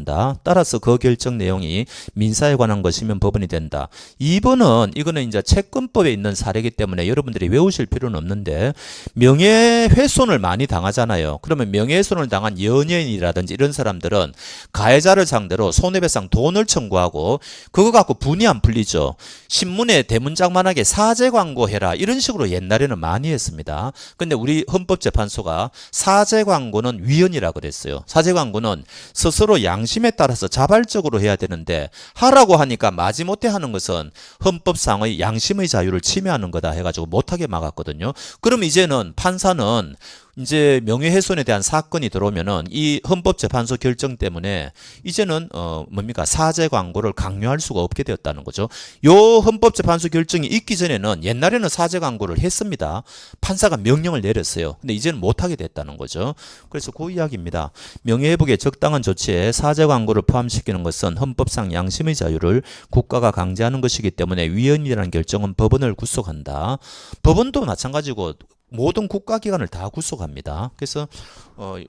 A: 따라서 그 결정 내용이 민사에 관한 것이면 법원이 된다. 2번은 이거는 이제 채권법에 있는 사례이기 때문에 여러분들이 외우실 필요는 없는데 명예훼손을 많이 당하잖아요. 그러면 명예훼손을 당한 연예인이라든지 이런 사람들은 가해자를 상대로 손해배상 돈을 청구하고 그거 갖고 분이 안 풀리죠. 신문에 대문짝만하게 사죄 광고해라 이런 식으로 옛날에는 많이 했습니다. 근데 우리 헌법재판소가 사죄 광고는 위헌이라 그랬어요. 사죄 광고는 스스로 양심에 따라서 자발적으로 해야 되는데 하라고 하니까 마지못해 하는 것은 헌법상의 양심의 자유를 침해하는 거다 해가지고 못하게 막았거든요. 그럼 이제는 판사는 이제 명예훼손에 대한 사건이 들어오면은 이 헌법재판소 결정 때문에 이제는 뭡니까 사죄 광고를 강요할 수가 없게 되었다는 거죠. 요 헌법재판소 결정이 있기 전에는 옛날에는 사죄 광고를 했습니다. 판사가 명령을 내렸어요. 근데 이제는 못하게 됐다는 거죠. 그래서 그 이야기입니다. 명예회복의 적당한 조치에 사죄 광고를 포함시키는 것은 헌법상 양심의 자유를 국가가 강제하는 것이기 때문에 위헌이라는 결정은 법원을 구속한다. 법원도 마찬가지고 모든 국가기관을 다 구속합니다. 그래서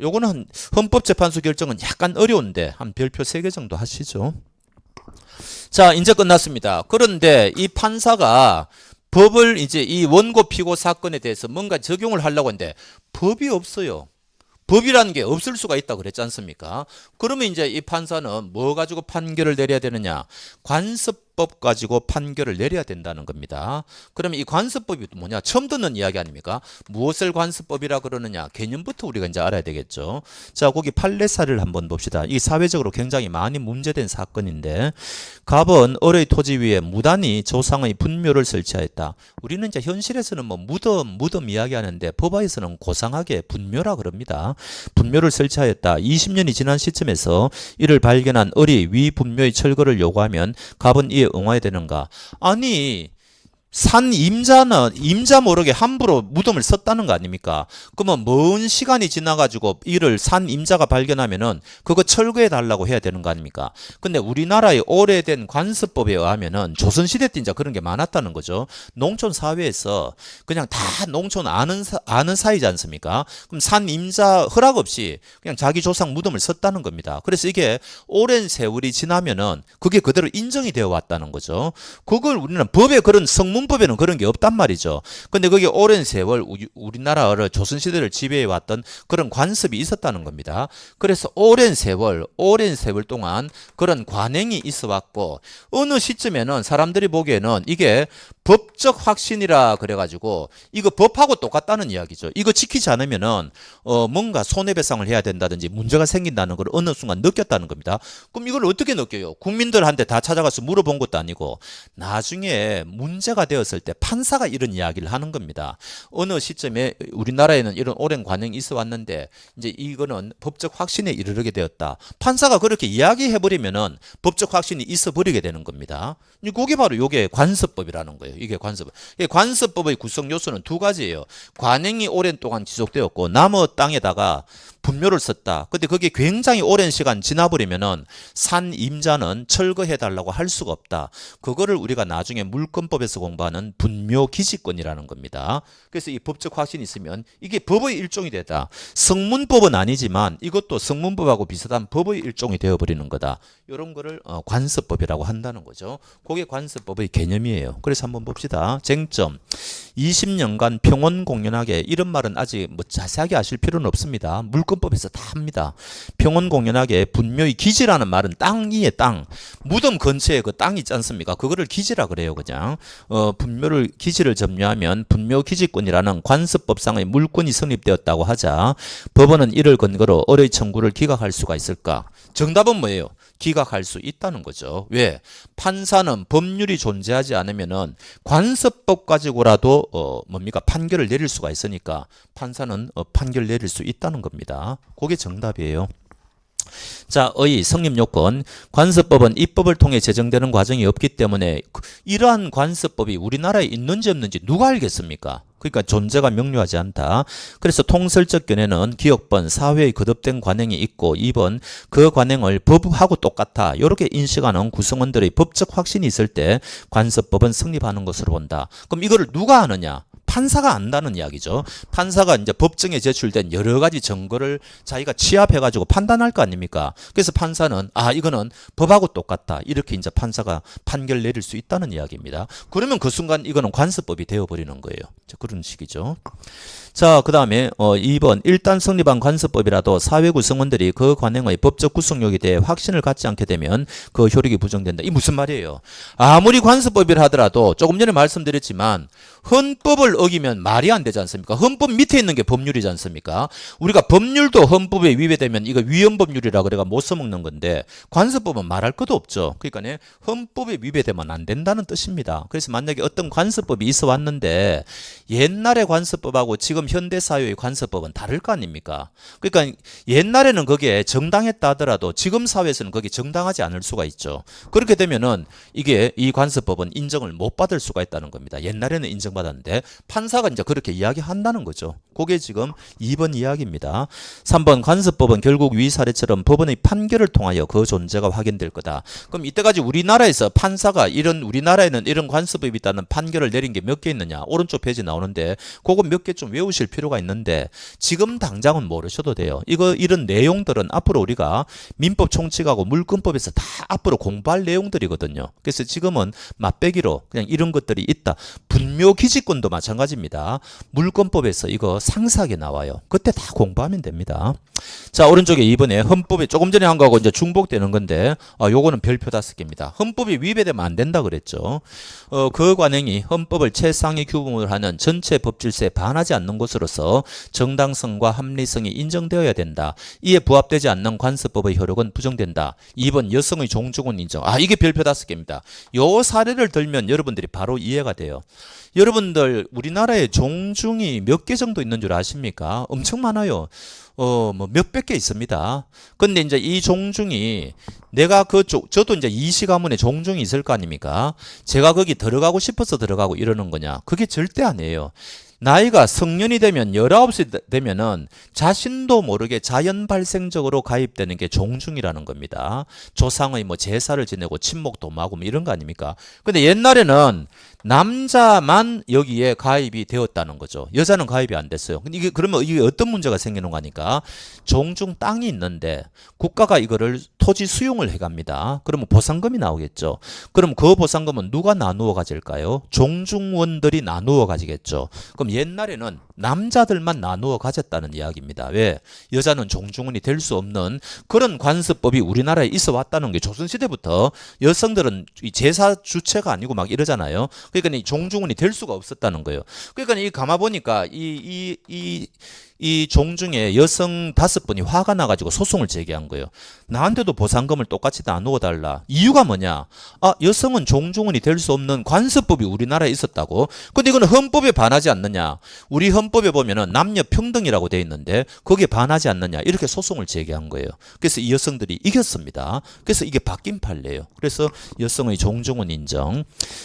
A: 요거는 헌법재판소 결정은 약간 어려운데 한 별표 3개 정도 하시죠. 자, 이제 끝났습니다. 그런데 이 판사가 법을 이제 이 원고 피고 사건에 대해서 뭔가 적용을 하려고 하는데 법이 없어요. 법이라는 게 없을 수가 있다고 그랬지 않습니까? 그러면 이제 이 판사는 뭐 가지고 판결을 내려야 되느냐? 관습법 가지고 판결을 내려야 된다는 겁니다. 그러면 이 관습법이 뭐냐? 처음 듣는 이야기 아닙니까? 무엇을 관습법이라 그러느냐? 개념부터 우리가 이제 알아야 되겠죠. 자, 거기 판례 사례를 한번 봅시다. 이 사회적으로 굉장히 많이 문제된 사건인데 갑은 을의 토지 위에 무단히 조상의 분묘를 설치하였다. 우리는 이제 현실에서는 뭐 무덤 이야기하는데 법화에서는 고상하게 분묘라 그럽니다. 분묘를 설치하였다. 20년이 지난 시점에서 이를 발견한 을이 위 분묘의 철거를 요구하면 갑은 이에 응하야 되는가? 아니 산 임자 모르게 함부로 무덤을 썼다는 거 아닙니까? 그러면 먼 시간이 지나가지고 이를 산 임자가 발견하면은 그거 철거해 달라고 해야 되는 거 아닙니까? 근데 우리나라의 오래된 관습법에 의하면은 조선시대 때 이제 그런 게 많았다는 거죠. 농촌 사회에서 그냥 다 농촌 아는 사이지 않습니까? 그럼 산 임자 허락 없이 그냥 자기 조상 무덤을 썼다는 겁니다. 그래서 이게 오랜 세월이 지나면은 그게 그대로 인정이 되어 왔다는 거죠. 그걸 우리는 법에 그런 법에는 그런 게 없단 말이죠. 근데 그게 오랜 세월 우리나라를 조선시대를 지배해 왔던 그런 관습이 있었다는 겁니다. 그래서 오랜 세월 동안 그런 관행이 있어 왔고 어느 시점에는 사람들이 보기에는 이게 법적 확신이라 그래가지고 이거 법하고 똑같다는 이야기죠. 이거 지키지 않으면은 뭔가 손해배상을 해야 된다든지 문제가 생긴다는 걸 어느 순간 느꼈다는 겁니다. 그럼 이걸 어떻게 느껴요? 국민들한테 다 찾아가서 물어본 것도 아니고 나중에 문제가 되었을 때 판사가 이런 이야기를 하는 겁니다. 어느 시점에 우리나라에는 이런 오랜 관행이 있어 왔는데 이제 이거는 법적 확신에 이르게 되었다. 판사가 그렇게 이야기해버리면은 법적 확신이 있어 버리게 되는 겁니다. 그게 바로 이게 관습법이라는 거예요. 이게 관습법. 관습법의 구성 요소는 두 가지예요. 관행이 오랜 동안 지속되었고 남의 땅에다가 분묘를 썼다. 근데 그게 굉장히 오랜 시간 지나버리면은 산 임자는 철거해 달라고 할 수가 없다. 그거를 우리가 나중에 물권법에서 공부하는 분묘 기지권이라는 겁니다. 그래서 이 법적 확신이 있으면 이게 법의 일종이 되다. 성문법은 아니지만 이것도 성문법하고 비슷한 법의 일종이 되어버리는 거다. 이런 거를 관습법이라고 한다는 거죠. 그게 관습법의 개념이에요. 그래서 한번 봅시다. 쟁점. 20년간 평온공연하게 이런 말은 아직 뭐 자세하게 아실 필요는 없습니다. 물권법에서 다 합니다. 평온공연하게 분묘히 기지라는 말은 땅 위에 땅, 무덤 근처에 그 땅이 있지 않습니까? 그거를 기지라 그래요, 그냥. 분묘를 기지를 점유하면 분묘기지권이라는 관습법상의 물권이 성립되었다고 하자 법원은 이를 근거로 을의 청구를 기각할 수가 있을까? 정답은 뭐예요? 기각할 수 있다는 거죠. 왜? 판사는 법률이 존재하지 않으면은 관습법 가지고라도 뭡니까? 판결을 내릴 수가 있으니까 판사는 판결 내릴 수 있다는 겁니다. 그게 정답이에요. 자, 의 성립요건. 관습법은 입법을 통해 제정되는 과정이 없기 때문에 이러한 관습법이 우리나라에 있는지 없는지 누가 알겠습니까? 그러니까 존재가 명료하지 않다. 그래서 통설적 견해는 기억번, 사회의 거듭된 관행이 있고 2번 그 관행을 법하고 똑같아. 이렇게 인식하는 구성원들의 법적 확신이 있을 때 관습법은 성립하는 것으로 본다. 그럼 이거를 누가 아느냐? 판사가 안다는 이야기죠. 판사가 이제 법정에 제출된 여러 가지 증거를 자기가 취합해가지고 판단할 거 아닙니까? 그래서 판사는 이거는 법하고 똑같다. 이렇게 이제 판사가 판결 내릴 수 있다는 이야기입니다. 그러면 그 순간 이거는 관습법이 되어버리는 거예요. 그런 식이죠. 자, 그 다음에 2번 일단 성립한 관습법이라도 사회 구성원들이 그 관행의 법적 구속력에 대해 확신을 갖지 않게 되면 그 효력이 부정된다. 이 무슨 말이에요? 아무리 관습법이라 하더라도 조금 전에 말씀드렸지만 헌법을 어기면 말이 안 되지 않습니까? 헌법 밑에 있는 게 법률이지 않습니까? 우리가 법률도 헌법에 위배되면 이거 위헌법률이라 그래가 못 써먹는 건데 관습법은 말할 것도 없죠. 그러니까 헌법에 위배되면 안 된다는 뜻입니다. 그래서 만약에 어떤 관습법이 있어 왔는데 옛날의 관습법하고 지금 현대사회의 관습법은 다를 거 아닙니까? 그러니까 옛날에는 그게 정당했다 하더라도 지금 사회에서는 그게 정당하지 않을 수가 있죠. 그렇게 되면은 이게 이 관습법은 인정을 못 받을 수가 있다는 겁니다. 옛날에는 인정받았는데 판사가 이제 그렇게 이야기한다는 거죠. 그게 지금 2번 이야기입니다. 3번 관습법은 결국 위 사례처럼 법원의 판결을 통하여 그 존재가 확인될 거다. 그럼 이때까지 우리나라에서 판사가 우리나라에는 이런 관습법이 있다는 판결을 내린 게 몇 개 있느냐? 오른쪽 페이지 나오는데 그거 몇 개 좀 외우실 필요가 있는데 지금 당장은 모르셔도 돼요. 이런 내용들은 앞으로 우리가 민법 총칙하고 물권법에서 다 앞으로 공부할 내용들이거든요. 그래서 지금은 맛배기로 그냥 이런 것들이 있다. 분묘기지권도 마찬가지입니다. 물권법에서 이거 상세하게 나와요. 그때 다 공부하면 됩니다. 자, 오른쪽에 2번에 헌법에 조금 전에 한 거하고 이제 중복되는 건데 요거는 별표 5개입니다. 헌법이 위배되면 안 된다 그랬죠. 그 관행이 헌법을 최상위 규범으로 하는 전체 법질서에 반하지 않는 것으로서 정당성과 합리성이 인정되어야 된다. 이에 부합되지 않는 관습법의 효력은 부정된다. 2번 여성의 종주권 인정. 이게 별표 5개입니다. 요 사례를 들면 여러분들이 바로 이해가 돼요. 여러분들 우리나라에 종중이 몇 개 정도 있는 줄 아십니까? 엄청 많아요. 뭐 몇백 개 있습니다. 근데 이제 이 종중이 내가 저도 이제 이시 가문에 종중이 있을 거 아닙니까? 제가 거기 들어가고 싶어서 들어가고 이러는 거냐? 그게 절대 아니에요. 나이가 성년이 되면 19세 되면은 자신도 모르게 자연 발생적으로 가입되는 게 종중이라는 겁니다. 조상의 뭐 제사를 지내고 친목 도모하고 뭐 이런 거 아닙니까? 근데 옛날에는 남자만 여기에 가입이 되었다는 거죠. 여자는 가입이 안 됐어요. 근데 그러면 이게 어떤 문제가 생기는 거니까 종중 땅이 있는데 국가가 이거를 토지 수용을 해갑니다. 그러면 보상금이 나오겠죠. 그럼 그 보상금은 누가 나누어 가질까요? 종중원들이 나누어 가지겠죠. 그럼 옛날에는 남자들만 나누어 가졌다는 이야기입니다. 왜? 여자는 종중원이 될 수 없는 그런 관습법이 우리나라에 있어 왔다는 게 조선시대부터 여성들은 제사 주체가 아니고 막 이러잖아요. 그러니까 이 종중원이 될 수가 없었다는 거예요. 그러니까 이 가만 보니까 이 종중에 여성 5분이 화가 나가지고 소송을 제기한 거예요. 나한테도 보상금을 똑같이 나누어 달라. 이유가 뭐냐? 여성은 종중원이 될 수 없는 관습법이 우리나라에 있었다고. 근데 이거는 헌법에 반하지 않느냐? 우리 헌법에 보면은 남녀 평등이라고 돼 있는데 거기에 반하지 않느냐? 이렇게 소송을 제기한 거예요. 그래서 이 여성들이 이겼습니다. 그래서 이게 바뀐 판례예요. 그래서 여성의 종중원 인정.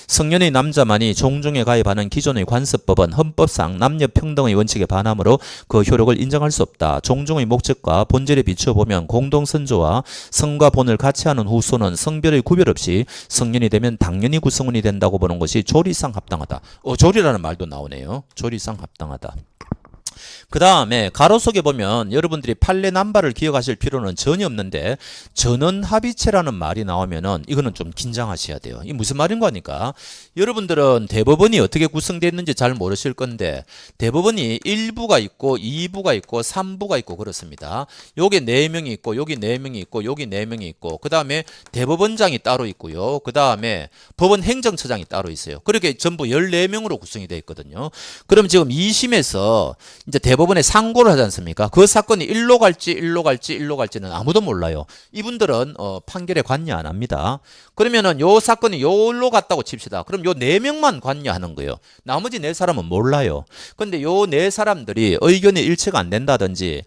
A: 성년의 남자만이 종중에 가입하는 기존의 관습법은 헌법상 남녀 평등의 원칙에 반하므로 그 효력을 인정할 수 없다. 종중의 목적과 본질에 비추어 보면 공동선조와 성과 본을 같이 하는 후손은 성별의 구별 없이 성년이 되면 당연히 구성원이 된다고 보는 것이 조리상 합당하다. 조리라는 말도 나오네요. 조리상 합당하다. 그 다음에 가로속에 보면 여러분들이 판례 남발을 기억하실 필요는 전혀 없는데 전원합의체라는 말이 나오면은 이거는 좀 긴장하셔야 돼요. 이 무슨 말인 거니까 여러분들은 대법원이 어떻게 구성되어 있는지 잘 모르실 건데 대법원이 1부가 있고 2부가 있고 3부가 있고 그렇습니다. 요게 4명이 있고 여기 4명이 있고 여기 4명이 있고 그 다음에 대법원장이 따로 있고요. 그 다음에 법원 행정처장이 따로 있어요. 그렇게 전부 14명으로 구성이 되어 있거든요. 그럼 지금 2심에서 이제 대법원에 상고를 하지 않습니까? 그 사건이 일로 갈지 일로 갈지 일로 갈지는 아무도 몰라요. 이분들은 판결에 관여 안 합니다. 그러면은 요 사건이 요로 갔다고 칩시다. 그럼 요 4명만 관여하는 거예요. 나머지 4사람은 몰라요. 근데 요 4사람들이 의견이 일치가 안 된다든지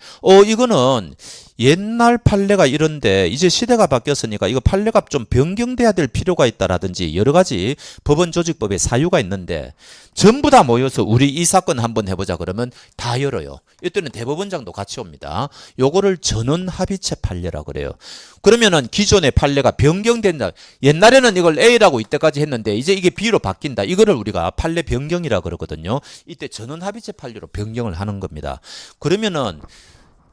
A: 이거는 옛날 판례가 이런데 이제 시대가 바뀌었으니까 이거 판례가 좀 변경돼야 될 필요가 있다라든지 여러 가지 법원 조직법에 사유가 있는데 전부 다 모여서 우리 이 사건 한번 해보자 그러면 다 열어요. 이때는 대법원장도 같이 옵니다. 요거를 전원합의체 판례라 그래요. 그러면은 기존의 판례가 변경된다. 옛날에는 이걸 A라고 이때까지 했는데 이제 이게 B로 바뀐다. 이거를 우리가 판례 변경이라 그러거든요. 이때 전원합의체 판례로 변경을 하는 겁니다. 그러면은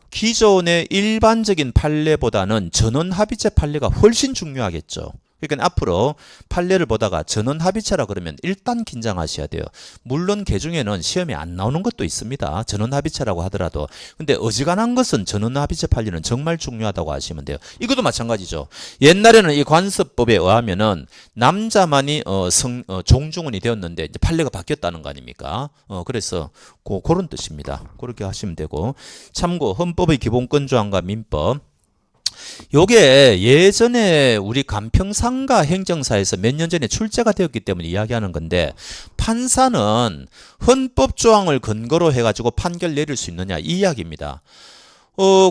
A: 기존의 일반적인 판례보다는 전원합의체 판례가 훨씬 중요하겠죠. 그러니까 앞으로 판례를 보다가 전원합의체라 그러면 일단 긴장하셔야 돼요. 물론 개중에는 시험에 안 나오는 것도 있습니다. 전원합의체라고 하더라도. 근데 어지간한 것은 전원합의체 판례는 정말 중요하다고 하시면 돼요. 이것도 마찬가지죠. 옛날에는 이 관습법에 의하면은 남자만이 종중원이 되었는데 이제 판례가 바뀌었다는 거 아닙니까? 그래서 그런 뜻입니다. 그렇게 하시면 되고. 참고 헌법의 기본권 조항과 민법 요게 예전에 우리 간평상가 행정사에서 몇 년 전에 출제가 되었기 때문에 이야기하는 건데 판사는 헌법 조항을 근거로 해가지고 판결 내릴 수 있느냐 이 이야기입니다.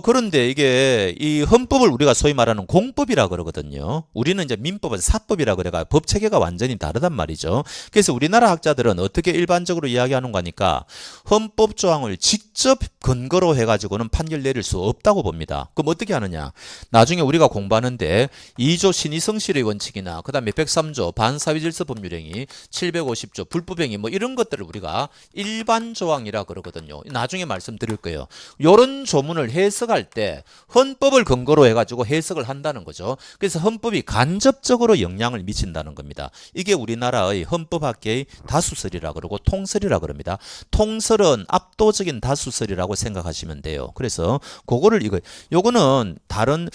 A: 그런데 이게 이 헌법을 우리가 소위 말하는 공법이라 그러거든요. 우리는 이제 민법은 사법이라 그래가 법 체계가 완전히 다르단 말이죠. 그래서 우리나라 학자들은 어떻게 일반적으로 이야기하는 거니까 헌법 조항을 직접 근거로 해가지고는 판결 내릴 수 없다고 봅니다. 그럼 어떻게 하느냐? 나중에 우리가 공부하는데 2조 신의성실의 원칙이나 그 다음에 103조 반사회질서 법률행위, 750조 불법행위 뭐 이런 것들을 우리가 일반 조항이라 그러거든요. 나중에 말씀드릴 거예요. 요런 조문을 해석할 때 헌법을 근거로 해가지고 해석을 한다는 거죠. 그래서 헌법이 간접적으로 영향을 미친다는 겁니다. 이게 우리나라의 헌법학계의 다수설이라 그러고 통설이라 그럽니다. 통설은 압도적인 다수설이라고 생각하시면 돼요. 그래서 그거를 요거는 다른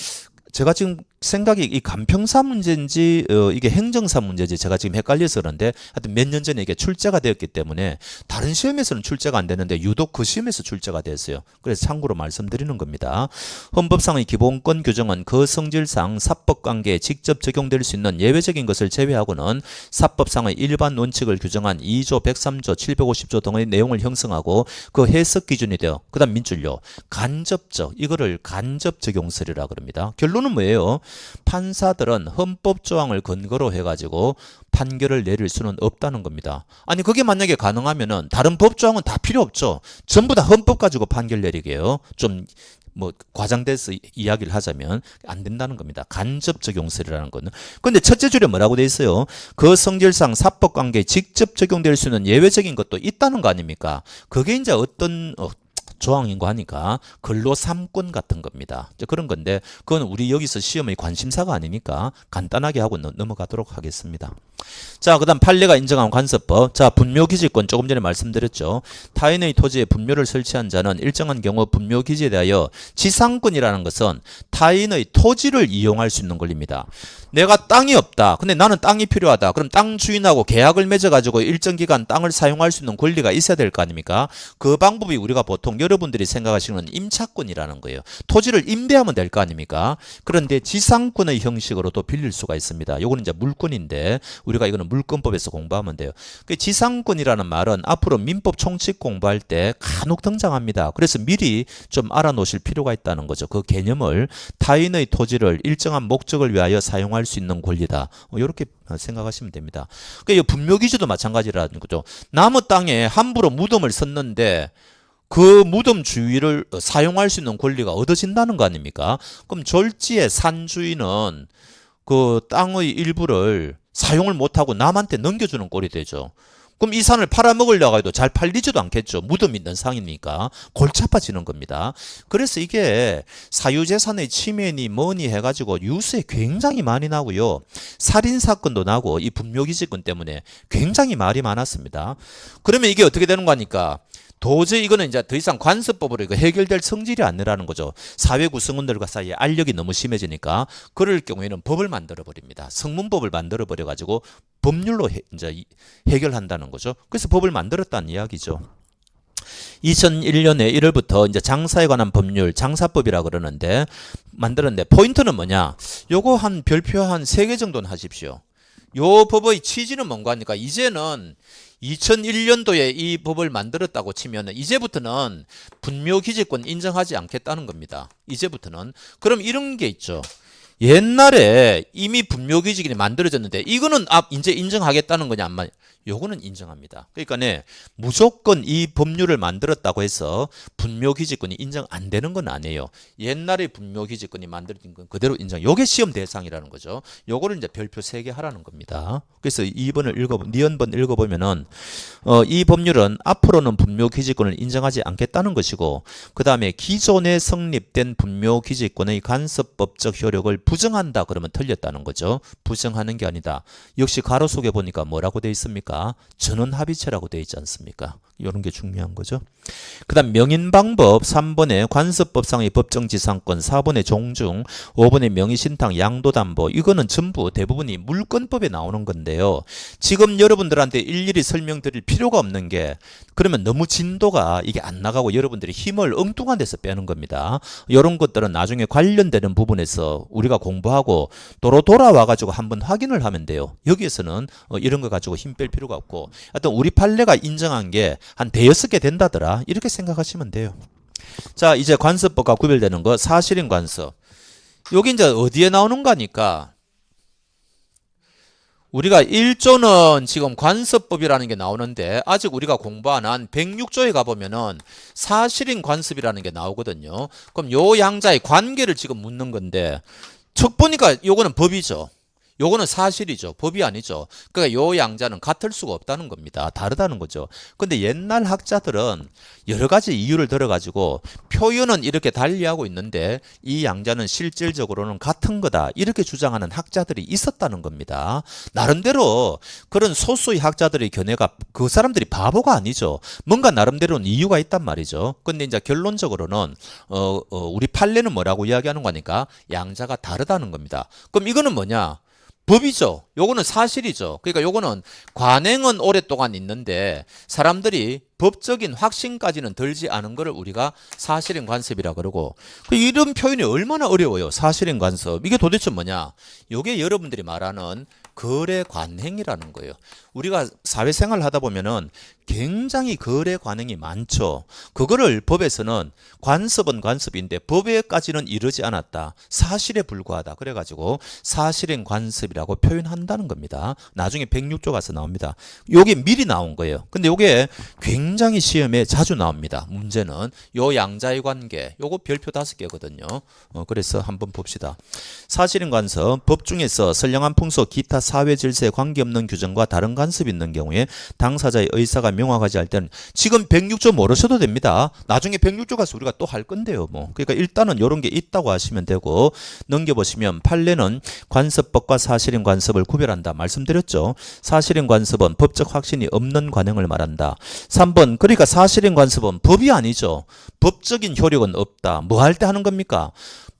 A: 제가 지금 생각이 이 간평사 문제인지 이게 행정사 문제인지 제가 지금 헷갈려서 그런데 하여튼 몇 년 전에 이게 출제가 되었기 때문에 다른 시험에서는 출제가 안 되는데 유독 그 시험에서 출제가 됐어요. 그래서 참고로 말씀드리는 겁니다. 헌법상의 기본권 규정은 그 성질상 사법관계에 직접 적용될 수 있는 예외적인 것을 제외하고는 사법상의 일반 원칙을 규정한 2조 103조 750조 등의 내용을 형성하고 그 해석 기준이 되어 그 다음 민줄요 간접적 이거를 간접 적용설이라 그럽니다. 결론은 뭐예요? 판사들은 헌법 조항을 근거로 해가지고 판결을 내릴 수는 없다는 겁니다. 아니 그게 만약에 가능하면은 다른 법 조항은 다 필요 없죠. 전부 다 헌법 가지고 판결 내리게요. 좀 뭐 과장돼서 이야기를 하자면 안 된다는 겁니다. 간접 적용설이라는 거는. 근데 첫째 줄에 뭐라고 돼 있어요? 그 성질상 사법 관계에 직접 적용될 수 있는 예외적인 것도 있다는 거 아닙니까? 그게 이제 어떤 조항인 거 하니까 근로삼권 같은 겁니다. 그런 건데 그건 우리 여기서 시험의 관심사가 아니니까 간단하게 하고 넘어가도록 하겠습니다. 자, 그다음 판례가 인정한 관습법. 자, 분묘기지권 조금 전에 말씀드렸죠. 타인의 토지에 분묘를 설치한 자는 일정한 경우 분묘기지에 대하여 지상권이라는 것은 타인의 토지를 이용할 수 있는 권리입니다. 내가 땅이 없다. 근데 나는 땅이 필요하다. 그럼 땅 주인하고 계약을 맺어가지고 일정 기간 땅을 사용할 수 있는 권리가 있어야 될 거 아닙니까? 그 방법이 우리가 보통 여러분들이 생각하시는 임차권이라는 거예요. 토지를 임대하면 될 거 아닙니까? 그런데 지상권의 형식으로도 빌릴 수가 있습니다. 요거는 이제 물권인데 우리가 이거는 물권법에서 공부하면 돼요. 그 지상권이라는 말은 앞으로 민법 총칙 공부할 때 간혹 등장합니다. 그래서 미리 좀 알아놓으실 필요가 있다는 거죠. 그 개념을 타인의 토지를 일정한 목적을 위하여 사용할 수 있는 권리다. 이렇게 생각하시면 됩니다. 그러니까 분묘기지도 마찬가지라는 거죠. 남의 땅에 함부로 무덤을 썼는데 그 무덤 주위를 사용할 수 있는 권리가 얻어진다는 거 아닙니까? 그럼 졸지의 산주인은 그 땅의 일부를 사용을 못하고 남한테 넘겨주는 꼴이 되죠. 그럼 이 산을 팔아먹으려고 해도 잘 팔리지도 않겠죠. 무덤 있는 상이니까 골치 아파지는 겁니다. 그래서 이게 사유재산의 침해니 뭐니 해가지고 뉴스에 굉장히 많이 나고요. 살인사건도 나고 이 분묘기지권 때문에 굉장히 말이 많았습니다. 그러면 이게 어떻게 되는 거니까 도저히 이거는 이제 더 이상 관습법으로 이거 해결될 성질이 아니라는 거죠. 사회 구성원들과 사이에 알력이 너무 심해지니까 그럴 경우에는 법을 만들어 버립니다. 성문법을 만들어 버려 가지고 법률로 이제 해결한다는 거죠. 그래서 법을 만들었다는 이야기죠. 2001년에 1월부터 이제 장사에 관한 법률, 장사법이라 그러는데 만들었는데 포인트는 뭐냐? 요거 한 별표 한 3개 정도는 하십시오. 요 법의 취지는 뭔가 하니까 이제는 2001년도에 이 법을 만들었다고 치면 이제부터는 분묘기지권 인정하지 않겠다는 겁니다. 이제부터는. 그럼 이런 게 있죠. 옛날에 이미 분묘기지권이 만들어졌는데 이거는 이제 인정하겠다는 거냐 안 맞냐? 요거는 인정합니다. 그러니까 네, 무조건 이 법률을 만들었다고 해서 분묘기지권이 인정 안 되는 건 아니에요. 옛날에 분묘기지권이 만들어진 건 그대로 인정. 요게 시험 대상이라는 거죠. 요거를 이제 별표 3개 하라는 겁니다. 그래서 2번을 니은번 읽어보면은 이 법률은 앞으로는 분묘기지권을 인정하지 않겠다는 것이고 그 다음에 기존에 성립된 분묘기지권의 간섭법적 효력을 부정한다 그러면 틀렸다는 거죠. 부정하는 게 아니다. 역시 가로 속에 보니까 뭐라고 돼 있습니까? 전원합의체라고 되어 있지 않습니까? 이런 게 중요한 거죠. 그 다음 명인방법 3번에 관습법상의 법정지상권 4번에 종중 5번에 명의신탁 양도담보 이거는 전부 대부분이 물권법에 나오는 건데요. 지금 여러분들한테 일일이 설명드릴 필요가 없는 게 그러면 너무 진도가 이게 안 나가고 여러분들이 힘을 엉뚱한 데서 빼는 겁니다. 이런 것들은 나중에 관련되는 부분에서 우리가 공부하고 도로 돌아와가지고 한번 확인을 하면 돼요. 여기에서는 이런 거 가지고 힘 뺄 필요가 없고 하여튼 우리 판례가 인정한 게 한 대여섯 개 된다더라 이렇게 생각하시면 돼요. 자 이제 관습법과 구별되는 거 사실인 관습 여기 이제 어디에 나오는 거니까 우리가 1조는 지금 관습법이라는 게 나오는데 아직 우리가 공부 안 한 106조에 가보면은 사실인 관습이라는 게 나오거든요. 그럼 요 양자의 관계를 지금 묻는 건데 첫 보니까 요거는 법이죠. 요거는 사실이죠. 법이 아니죠. 그러니까 요 양자는 같을 수가 없다는 겁니다. 다르다는 거죠. 근데 옛날 학자들은 여러 가지 이유를 들어가지고 표현은 이렇게 달리하고 있는데 이 양자는 실질적으로는 같은 거다. 이렇게 주장하는 학자들이 있었다는 겁니다. 나름대로 그런 소수의 학자들의 견해가 그 사람들이 바보가 아니죠. 뭔가 나름대로는 이유가 있단 말이죠. 근데 이제 결론적으로는 우리 판례는 뭐라고 이야기하는 거니까 양자가 다르다는 겁니다. 그럼 이거는 뭐냐? 법이죠. 요거는 사실이죠. 그러니까 요거는 관행은 오랫동안 있는데 사람들이 법적인 확신까지는 들지 않은 것을 우리가 사실인 관습이라 그러고 이런 표현이 얼마나 어려워요. 사실인 관습. 이게 도대체 뭐냐? 요게 여러분들이 말하는 거래 관행이라는 거예요. 우리가 사회생활을 하다 보면은 굉장히 거래 관행이 많죠. 그거를 법에서는 관습은 관습인데 법에까지는 이르지 않았다. 사실에 불과하다. 그래가지고 사실인 관습이라고 표현한다는 겁니다. 나중에 106조 가서 나옵니다. 요게 미리 나온 거예요. 근데 요게 굉장히 시험에 자주 나옵니다. 문제는 요 양자의 관계. 요거 별표 5개거든요. 그래서 한번 봅시다. 사실인 관습. 법 중에서 선량한 풍속 기타 사회 질서에 관계없는 규정과 다른 간섭이 있는 경우에 당사자의 의사가 명확하지 않을 때는 지금 106조 모르셔도 됩니다. 나중에 106조 가서 우리가 또 할 건데요. 그러니까 일단은 이런 게 있다고 하시면 되고 넘겨보시면 판례는 관습법과 사실인 관습을 구별한다. 말씀드렸죠. 사실인 관습은 법적 확신이 없는 관행을 말한다. 3번 그러니까 사실인 관습은 법이 아니죠. 법적인 효력은 없다. 뭐 할 때 하는 겁니까?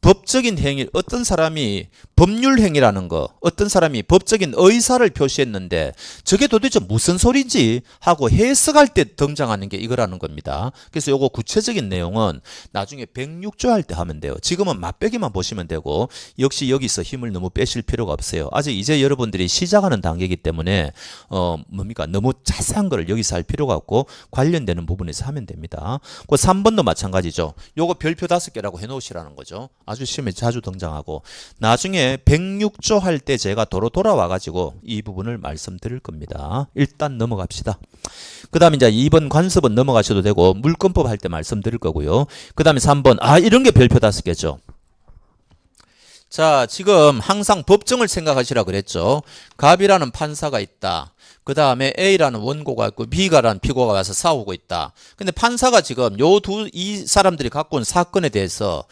A: 법적인 행위, 어떤 사람이 법률 행위라는 거, 어떤 사람이 법적인 의사를 표시했는데 저게 도대체 무슨 소리인지 하고 해석할 때 등장하는 게 이거라는 겁니다. 그래서 요거 구체적인 내용은 나중에 106조 할 때 하면 돼요. 지금은 맛배기만 보시면 되고 역시 여기서 힘을 너무 빼실 필요가 없어요. 아직 이제 여러분들이 시작하는 단계이기 때문에 너무 자세한 거를 여기서 할 필요가 없고 관련되는 부분에서 하면 됩니다. 그 3번도 마찬가지죠. 요거 별표 5개라고 해놓으시라는 거죠. 아주 시험에 자주 등장하고 나중에 106조 할 때 제가 돌아와 가지고 이 부분을 말씀드릴 겁니다. 일단 넘어갑시다. 그 다음에 이제 2번 관습은 넘어가셔도 되고 물권법 할 때 말씀드릴 거고요. 그 다음에 3번 이런 게 별표 5개죠. 자 지금 항상 법정을 생각하시라 그랬죠. 갑이라는 판사가 있다. 그 다음에 A라는 원고가 있고 B가라는 피고가 와서 싸우고 있다. 근데 판사가 지금 이 사람들이 갖고 온 사건에 대해서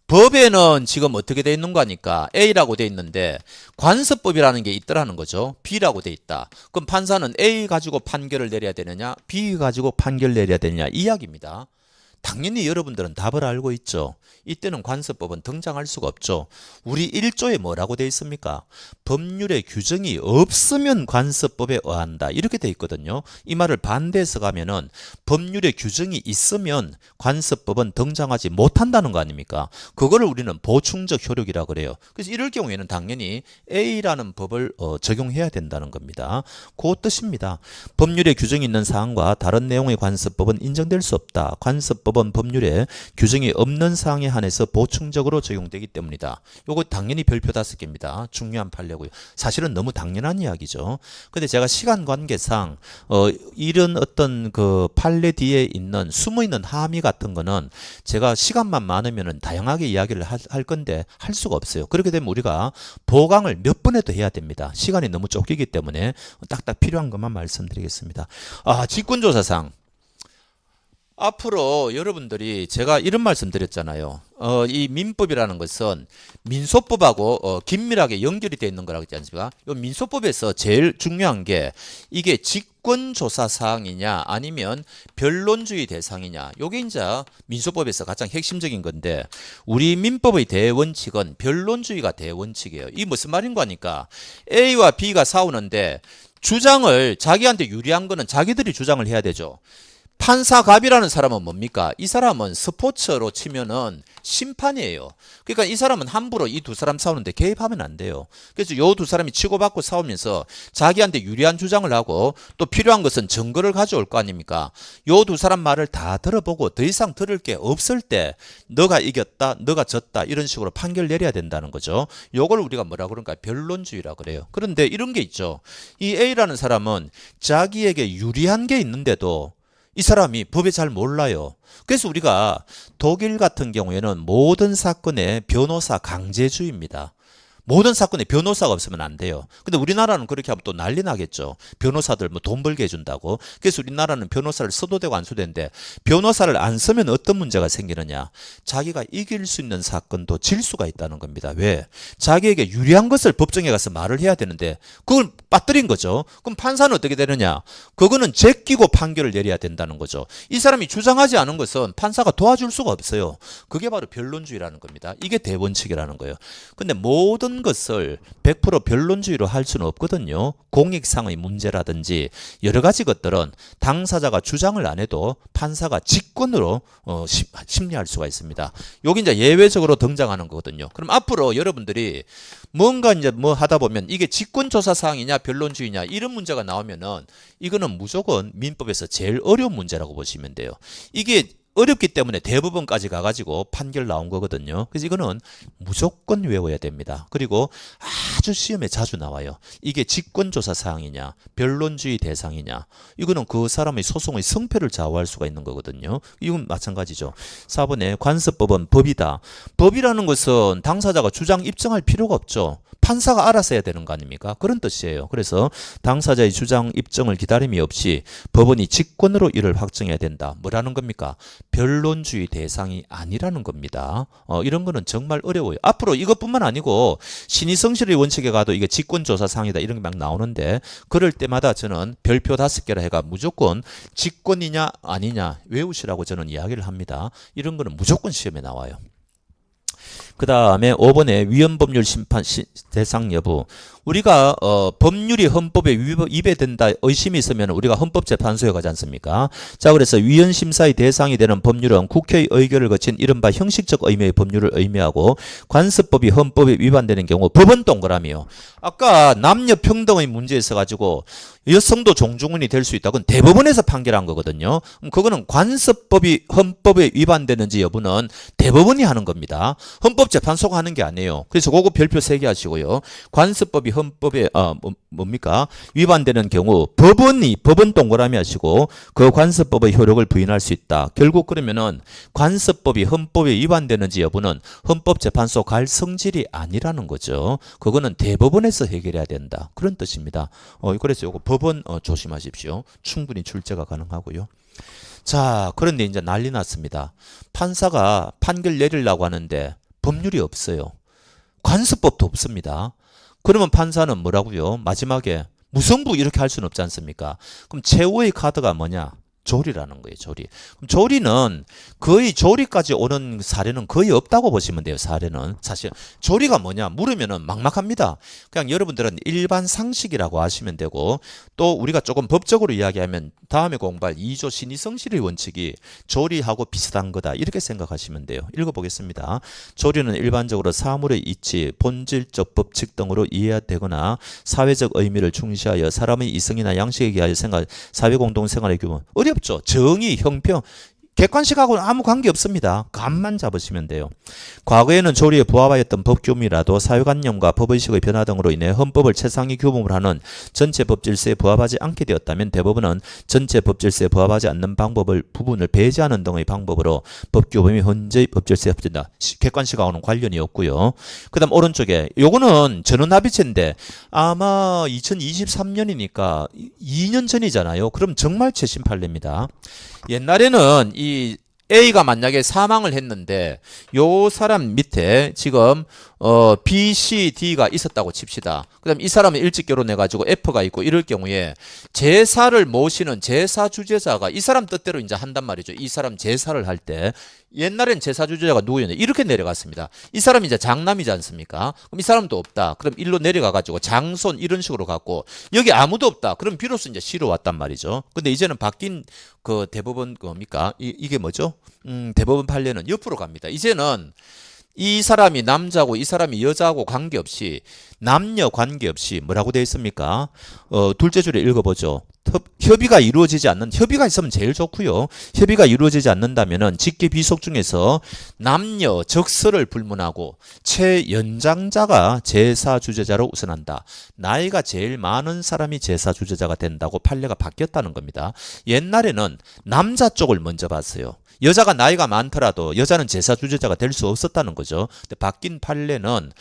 A: 법에는 지금 어떻게 돼 있는 거니까 A라고 돼 있는데 관습법이라는 게 있더라는 거죠. B라고 돼 있다. 그럼 판사는 A 가지고 판결을 내려야 되느냐, B 가지고 판결을 내려야 되느냐 이 이야기입니다. 당연히 여러분들은 답을 알고 있죠. 이때는 관습법은 등장할 수가 없죠. 우리 1조에 뭐라고 되어 있습니까? 법률의 규정이 없으면 관습법에 의한다. 이렇게 되어 있거든요. 이 말을 반대해서 가면은 법률의 규정이 있으면 관습법은 등장하지 못한다는 거 아닙니까? 그거를 우리는 보충적 효력이라고 그래요. 그래서 이럴 경우에는 당연히 A라는 법을 적용해야 된다는 겁니다. 그 뜻입니다. 법률의 규정이 있는 사항과 다른 내용의 관습법은 인정될 수 없다. 관습법은 법률에 규정이 없는 사항에 한해서 보충적으로 적용되기 때문이다. 요거 당연히 별표 5개입니다. 중요한 판례고요. 사실은 너무 당연한 이야기죠. 근데 제가 시간 관계상 이런 어떤 그 판례 뒤에 있는 숨어 있는 함의 같은 거는 제가 시간만 많으면은 다양하게 이야기를 할 건데 할 수가 없어요. 그렇게 되면 우리가 보강을 몇 번에 더 해야 됩니다. 시간이 너무 쫓기기 때문에 딱딱 필요한 것만 말씀드리겠습니다. 직권조사상 앞으로 여러분들이 제가 이런 말씀 드렸잖아요. 이 민법이라는 것은 민소법하고 긴밀하게 연결이 되어 있는 거라고 했지 않습니까? 이 민소법에서 제일 중요한 게 이게 직권조사 사항이냐 아니면 변론주의 대상이냐. 요게 이제 민소법에서 가장 핵심적인 건데 우리 민법의 대원칙은 변론주의가 대원칙이에요. 이게 무슨 말인 거니까 A와 B가 싸우는데 주장을 자기한테 유리한 거는 자기들이 주장을 해야 되죠. 판사갑이라는 사람은 뭡니까? 이 사람은 스포츠로 치면은 심판이에요. 그러니까 이 사람은 함부로 이 두 사람 싸우는데 개입하면 안 돼요. 그래서 요 두 사람이 치고받고 싸우면서 자기한테 유리한 주장을 하고 또 필요한 것은 증거를 가져올 거 아닙니까? 요 두 사람 말을 다 들어보고 더 이상 들을 게 없을 때 너가 이겼다, 너가 졌다 이런 식으로 판결 내려야 된다는 거죠. 요걸 우리가 뭐라 그런가? 변론주의라 그래요. 그런데 이런 게 있죠. 이 A라는 사람은 자기에게 유리한 게 있는데도 이 사람이 법에 잘 몰라요. 그래서 우리가 독일 같은 경우에는 모든 사건의 변호사 강제주의입니다. 모든 사건에 변호사가 없으면 안 돼요. 근데 우리나라는 그렇게 하면 또 난리 나겠죠. 변호사들 뭐 돈 벌게 해준다고. 그래서 우리나라는 변호사를 써도 되고 안 써도 되는데 변호사를 안 쓰면 어떤 문제가 생기느냐. 자기가 이길 수 있는 사건도 질 수가 있다는 겁니다. 왜? 자기에게 유리한 것을 법정에 가서 말을 해야 되는데 그걸 빠뜨린 거죠. 그럼 판사는 어떻게 되느냐. 그거는 제끼고 판결을 내려야 된다는 거죠. 이 사람이 주장하지 않은 것은 판사가 도와줄 수가 없어요. 그게 바로 변론주의라는 겁니다. 이게 대원칙이라는 거예요. 근데 모든 것을 100% 변론주의로 할 수는 없거든요. 공익상의 문제라든지 여러 가지 것들은 당사자가 주장을 안 해도 판사가 직권으로 심리할 수가 있습니다. 여기 이제 예외적으로 등장하는 거거든요. 그럼 앞으로 여러분들이 뭔가 이제 뭐 하다 보면 이게 직권조사 사항이냐 변론주의냐 이런 문제가 나오면은 이거는 무조건 민법에서 제일 어려운 문제라고 보시면 돼요. 이게 어렵기 때문에 대법원까지 가가지고 판결 나온 거거든요. 그래서 이거는 무조건 외워야 됩니다. 그리고 아주 시험에 자주 나와요. 이게 직권조사 사항이냐 변론주의 대상이냐 이거는 그 사람의 소송의 성패를 좌우할 수가 있는 거거든요. 이건 마찬가지죠. 4번에 관습법은 법이다. 법이라는 것은 당사자가 주장 입증할 필요가 없죠. 판사가 알아서 해야 되는 거 아닙니까? 그런 뜻이에요. 그래서 당사자의 주장 입증을 기다림이 없이 법원이 직권으로 이를 확정해야 된다. 뭐라는 겁니까? 변론주의 대상이 아니라는 겁니다. 이런 거는 정말 어려워요. 앞으로 이것뿐만 아니고 신의성실의 원칙에 가도 이게 직권조사상이다 이런 게 막 나오는데 그럴 때마다 저는 별표 5개라 해가 무조건 직권이냐 아니냐 외우시라고 저는 이야기를 합니다. 이런 거는 무조건 시험에 나와요. 그 다음에 5번에 위헌법률 심판 대상 여부. 우리가 법률이 헌법에 위배된다 의심이 있으면 우리가 헌법재판소에 가지 않습니까? 자, 그래서 위헌심사의 대상이 되는 법률은 국회의 의결을 거친 이른바 형식적 의미의 법률을 의미하고 관습법이 헌법에 위반되는 경우 법은 동그라미요. 아까 남녀 평등의 문제에 있어 가지고 여성도 종중원이 될 수 있다. 그건 대법원에서 판결한 거거든요. 그거는 관습법이 헌법에 위반되는지 여부는 대법원이 하는 겁니다. 헌법 헌법재판소가 하는 게 아니에요. 그래서 그거 별표 3개 하시고요. 관습법이 헌법에 뭡니까? 위반되는 경우 법원 동그라미 하시고 그 관습법의 효력을 부인할 수 있다. 결국 그러면은 관습법이 헌법에 위반되는지 여부는 헌법재판소 갈 성질이 아니라는 거죠. 그거는 대법원에서 해결해야 된다. 그런 뜻입니다. 그래서 요거 법원 조심하십시오. 충분히 출제가 가능하고요. 자, 그런데 이제 난리 났습니다. 판사가 판결 내리려고 하는데 법률이 없어요. 관습법도 없습니다. 그러면 판사는 뭐라고요? 마지막에 무승부 이렇게 할 수는 없지 않습니까? 그럼 최후의 카드가 뭐냐? 조리라는 거예요. 조리. 그럼 조리는 거의 조리까지 오는 사례는 거의 없다고 보시면 돼요. 사례는 사실 조리가 뭐냐 물으면은 막막합니다. 그냥 여러분들은 일반 상식이라고 하시면 되고 또 우리가 조금 법적으로 이야기하면 다음에 공부할 2조 신의성실의 원칙이 조리하고 비슷한 거다 이렇게 생각하시면 돼요. 읽어보겠습니다. 조리는 일반적으로 사물의 이치, 본질적 법칙 등으로 이해되거나 사회적 의미를 중시하여 사람의 이성이나 양식에 의하여 사회공동생활의 규모 어렵죠. 정의, 형평 객관식하고는 아무 관계 없습니다. 감만 잡으시면 돼요. 과거에는 조리에 부합하였던 법규미라도 사회관념과 법의식의 변화 등으로 인해 헌법을 최상위 규범을 하는 전체 법질서에 부합하지 않게 되었다면 대법원은 전체 법질서에 부합하지 않는 부분을 배제하는 등의 방법으로 법규범이 현재의 법질서에 합친다. 객관식하고는 관련이 없고요. 그 다음 오른쪽에 요거는 전원합의체인데 아마 2023년이니까 2년 전이잖아요. 그럼 정말 최신 판례입니다. 옛날에는 이 A가 만약에 사망을 했는데 요 사람 밑에 지금 B, C, D가 있었다고 칩시다. 그다음 이 사람은 일찍 결혼해 가지고 F가 있고 이럴 경우에 제사를 모시는 제사 주제자가 이 사람 뜻대로 이제 한단 말이죠. 이 사람 제사를 할 때 옛날엔 제사 주제자가 누구였냐 이렇게 내려갔습니다. 이 사람이 이제 장남이지 않습니까? 그럼 이 사람도 없다. 그럼 일로 내려가 가지고 장손 이런 식으로 갖고 여기 아무도 없다. 그럼 비로소 이제 시로 왔단 말이죠. 근데 이제는 바뀐 그 대법원 뭡니까? 이게 뭐죠? 대법원 판례는 옆으로 갑니다. 이제는 이 사람이 남자고 이 사람이 여자고 관계없이 남녀 관계없이 뭐라고 되어 있습니까? 둘째 줄에 읽어보죠. 협의가 이루어지지 않는 협의가 있으면 제일 좋고요. 협의가 이루어지지 않는다면은 직계 비속 중에서 남녀 적서를 불문하고 최연장자가 제사 주제자로 우선한다. 나이가 제일 많은 사람이 제사 주제자가 된다고 판례가 바뀌었다는 겁니다. 옛날에는 남자 쪽을 먼저 봤어요. 여자가 나이가 많더라도 여자는 제사 주제자가 될 수 없었다는 거죠. 근데 바뀐 판례는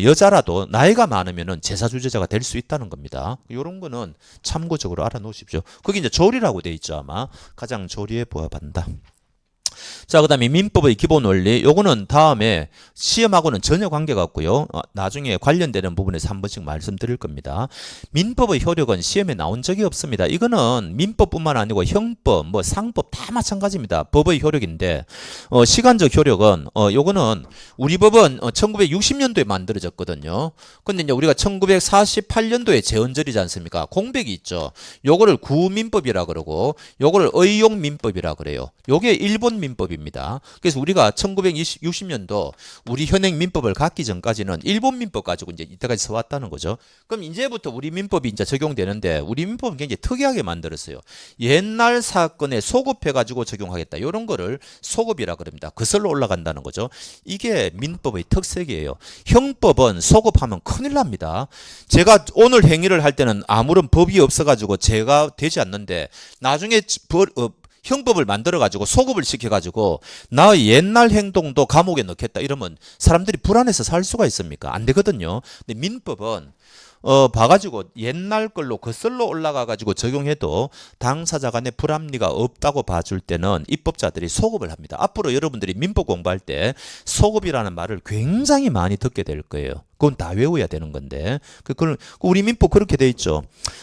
A: 여자라도 나이가 많으면은 제사 주제자가 될 수 있다는 겁니다. 이런 거는 참고적으로 알아놓으십시오. 거기 이제 조리라고 돼 있죠. 아마 가장 조리에 부합한다. 자, 그 다음에 민법의 기본 원리 요거는 다음에 시험하고는 전혀 관계가 없고요. 나중에 관련되는 부분에서 한 번씩 말씀드릴 겁니다. 민법의 효력은 시험에 나온 적이 없습니다. 이거는 민법뿐만 아니고 형법, 뭐 상법 다 마찬가지입니다. 법의 효력인데 시간적 효력은 요거는 우리 법은 1960년도에 만들어졌거든요. 근데 이제 우리가 1948년도에 재헌절이지 않습니까? 공백이 있죠. 요거를 구민법이라 그러고 요거를 의용민법이라 그래요. 요게 일본 민법입니다. 그래서 우리가 1960년도 우리 현행 민법을 갖기 전까지는 일본 민법 가지고 이제 이때까지 써왔다는 거죠. 그럼 이제부터 우리 민법이 이제 적용되는데 우리 민법은 굉장히 특이하게 만들었어요. 옛날 사건에 소급해 가지고 적용하겠다. 이런 거를 소급이라 그럽니다. 거슬러 올라간다는 거죠. 이게 민법의 특색이에요. 형법은 소급하면 큰일 납니다. 제가 오늘 행위를 할 때는 아무런 법이 없어 가지고 제가 되지 않는데 나중에 형법을 만들어가지고 소급을 시켜가지고 나의 옛날 행동도 감옥에 넣겠다 이러면 사람들이 불안해서 살 수가 있습니까? 안 되거든요. 근데 민법은 봐가지고 옛날 걸로 거슬러 올라가가지고 적용해도 당사자 간의 불합리가 없다고 봐줄 때는 입법자들이 소급을 합니다. 앞으로 여러분들이 민법 공부할 때 소급이라는 말을 굉장히 많이 듣게 될 거예요. 그건 다 외워야 되는 건데. 우리 민법 그렇게 돼 있죠.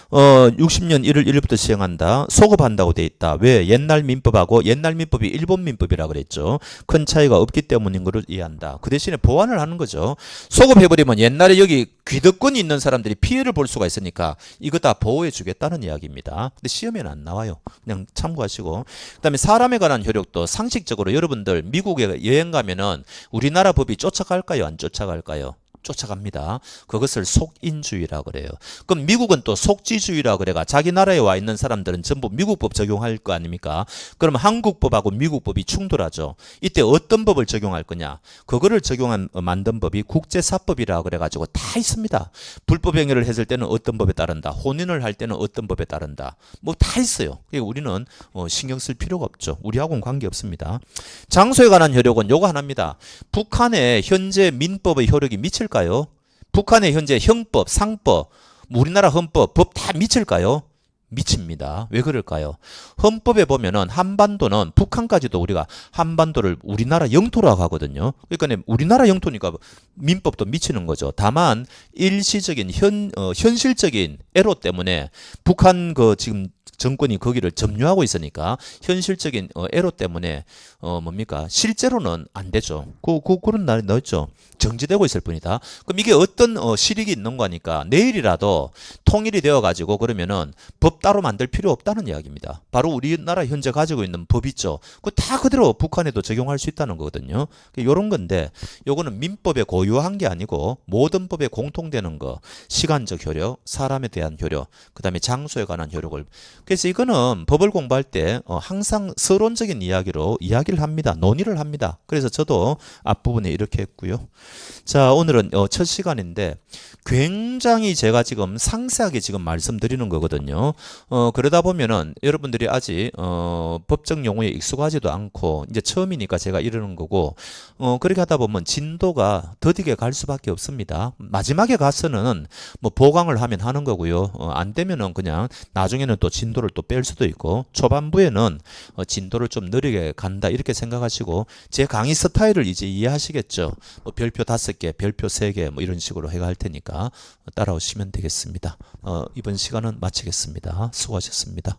A: 60년 1월 1일부터 시행한다. 소급한다고 돼 있다. 왜? 옛날 민법하고 옛날 민법이 일본 민법이라 그랬죠. 큰 차이가 없기 때문인 것을 이해한다. 그 대신에 보완을 하는 거죠. 소급해버리면 옛날에 여기 귀득권이 있는 사람들이 피해를 볼 수가 있으니까 이거 다 보호해 주겠다는 이야기입니다. 근데 시험에는 안 나와요. 그냥 참고하시고. 그다음에 사람에 관한 효력도 상식적으로 여러분들 미국에 여행 가면은 우리나라 법이 쫓아갈까요? 안 쫓아갈까요? 쫓아갑니다. 그것을 속인주의라고 그래요. 그럼 미국은 또 속지주의라고 그래가 자기 나라에 와 있는 사람들은 전부 미국법 적용할 거 아닙니까? 그럼 한국법하고 미국법이 충돌하죠. 이때 어떤 법을 적용할 거냐? 그거를 적용한 만든 법이 국제사법이라고 그래가지고 다 있습니다. 불법 행위를 했을 때는 어떤 법에 따른다. 혼인을 할 때는 어떤 법에 따른다. 뭐 다 있어요. 그러니까 우리는 신경 쓸 필요가 없죠. 우리하고는 관계 없습니다. 장소에 관한 효력은 요거 하나입니다. 북한의 현재 민법의 효력이 미칠까요? 북한의 현재 형법, 상법, 우리나라 헌법, 법 다 미칠까요? 미칩니다. 왜 그럴까요? 헌법에 보면은 한반도는 북한까지도 우리가 한반도를 우리나라 영토라고 하거든요. 그러니까 우리나라 영토니까 민법도 미치는 거죠. 다만 일시적인 현실적인 애로 때문에 북한 지금 정권이 거기를 점유하고 있으니까 현실적인 애로 때문에 뭡니까? 실제로는 안 되죠. 그런 날이 넣었죠. 정지되고 있을 뿐이다. 그럼 이게 어떤 실익이 있는 거니까 내일이라도 통일이 되어 가지고 그러면은 법 따로 만들 필요 없다는 이야기입니다. 바로 우리나라 현재 가지고 있는 법 있죠. 그 다 그대로 북한에도 적용할 수 있다는 거거든요. 이런 건데 요거는 민법에 고유한 게 아니고 모든 법에 공통되는 거. 시간적 효력, 사람에 대한 효력, 그다음에 장소에 관한 효력을. 그래서 이거는 법을 공부할 때 항상 서론적인 이야기로 이야기를 합니다. 논의를 합니다. 그래서 저도 앞부분에 이렇게 했고요. 자, 오늘은 첫 시간인데 굉장히 제가 지금 상세하게 지금 말씀드리는 거거든요. 그러다 보면은 여러분들이 아직 법적 용어에 익숙하지도 않고 이제 처음이니까 제가 이러는 거고 그렇게 하다 보면 진도가 더디게 갈 수밖에 없습니다. 마지막에 가서는 뭐 보강을 하면 하는 거고요. 안 되면은 그냥 나중에는 또 진도를 또 뺄 수도 있고 초반부에는 진도를 좀 느리게 간다 이렇게 생각하시고 제 강의 스타일을 이제 이해하시겠죠. 뭐 별표 5개, 별표 3개 뭐 이런 식으로 해가 할 테니까 따라오시면 되겠습니다. 이번 시간은 마치겠습니다. 수고하셨습니다.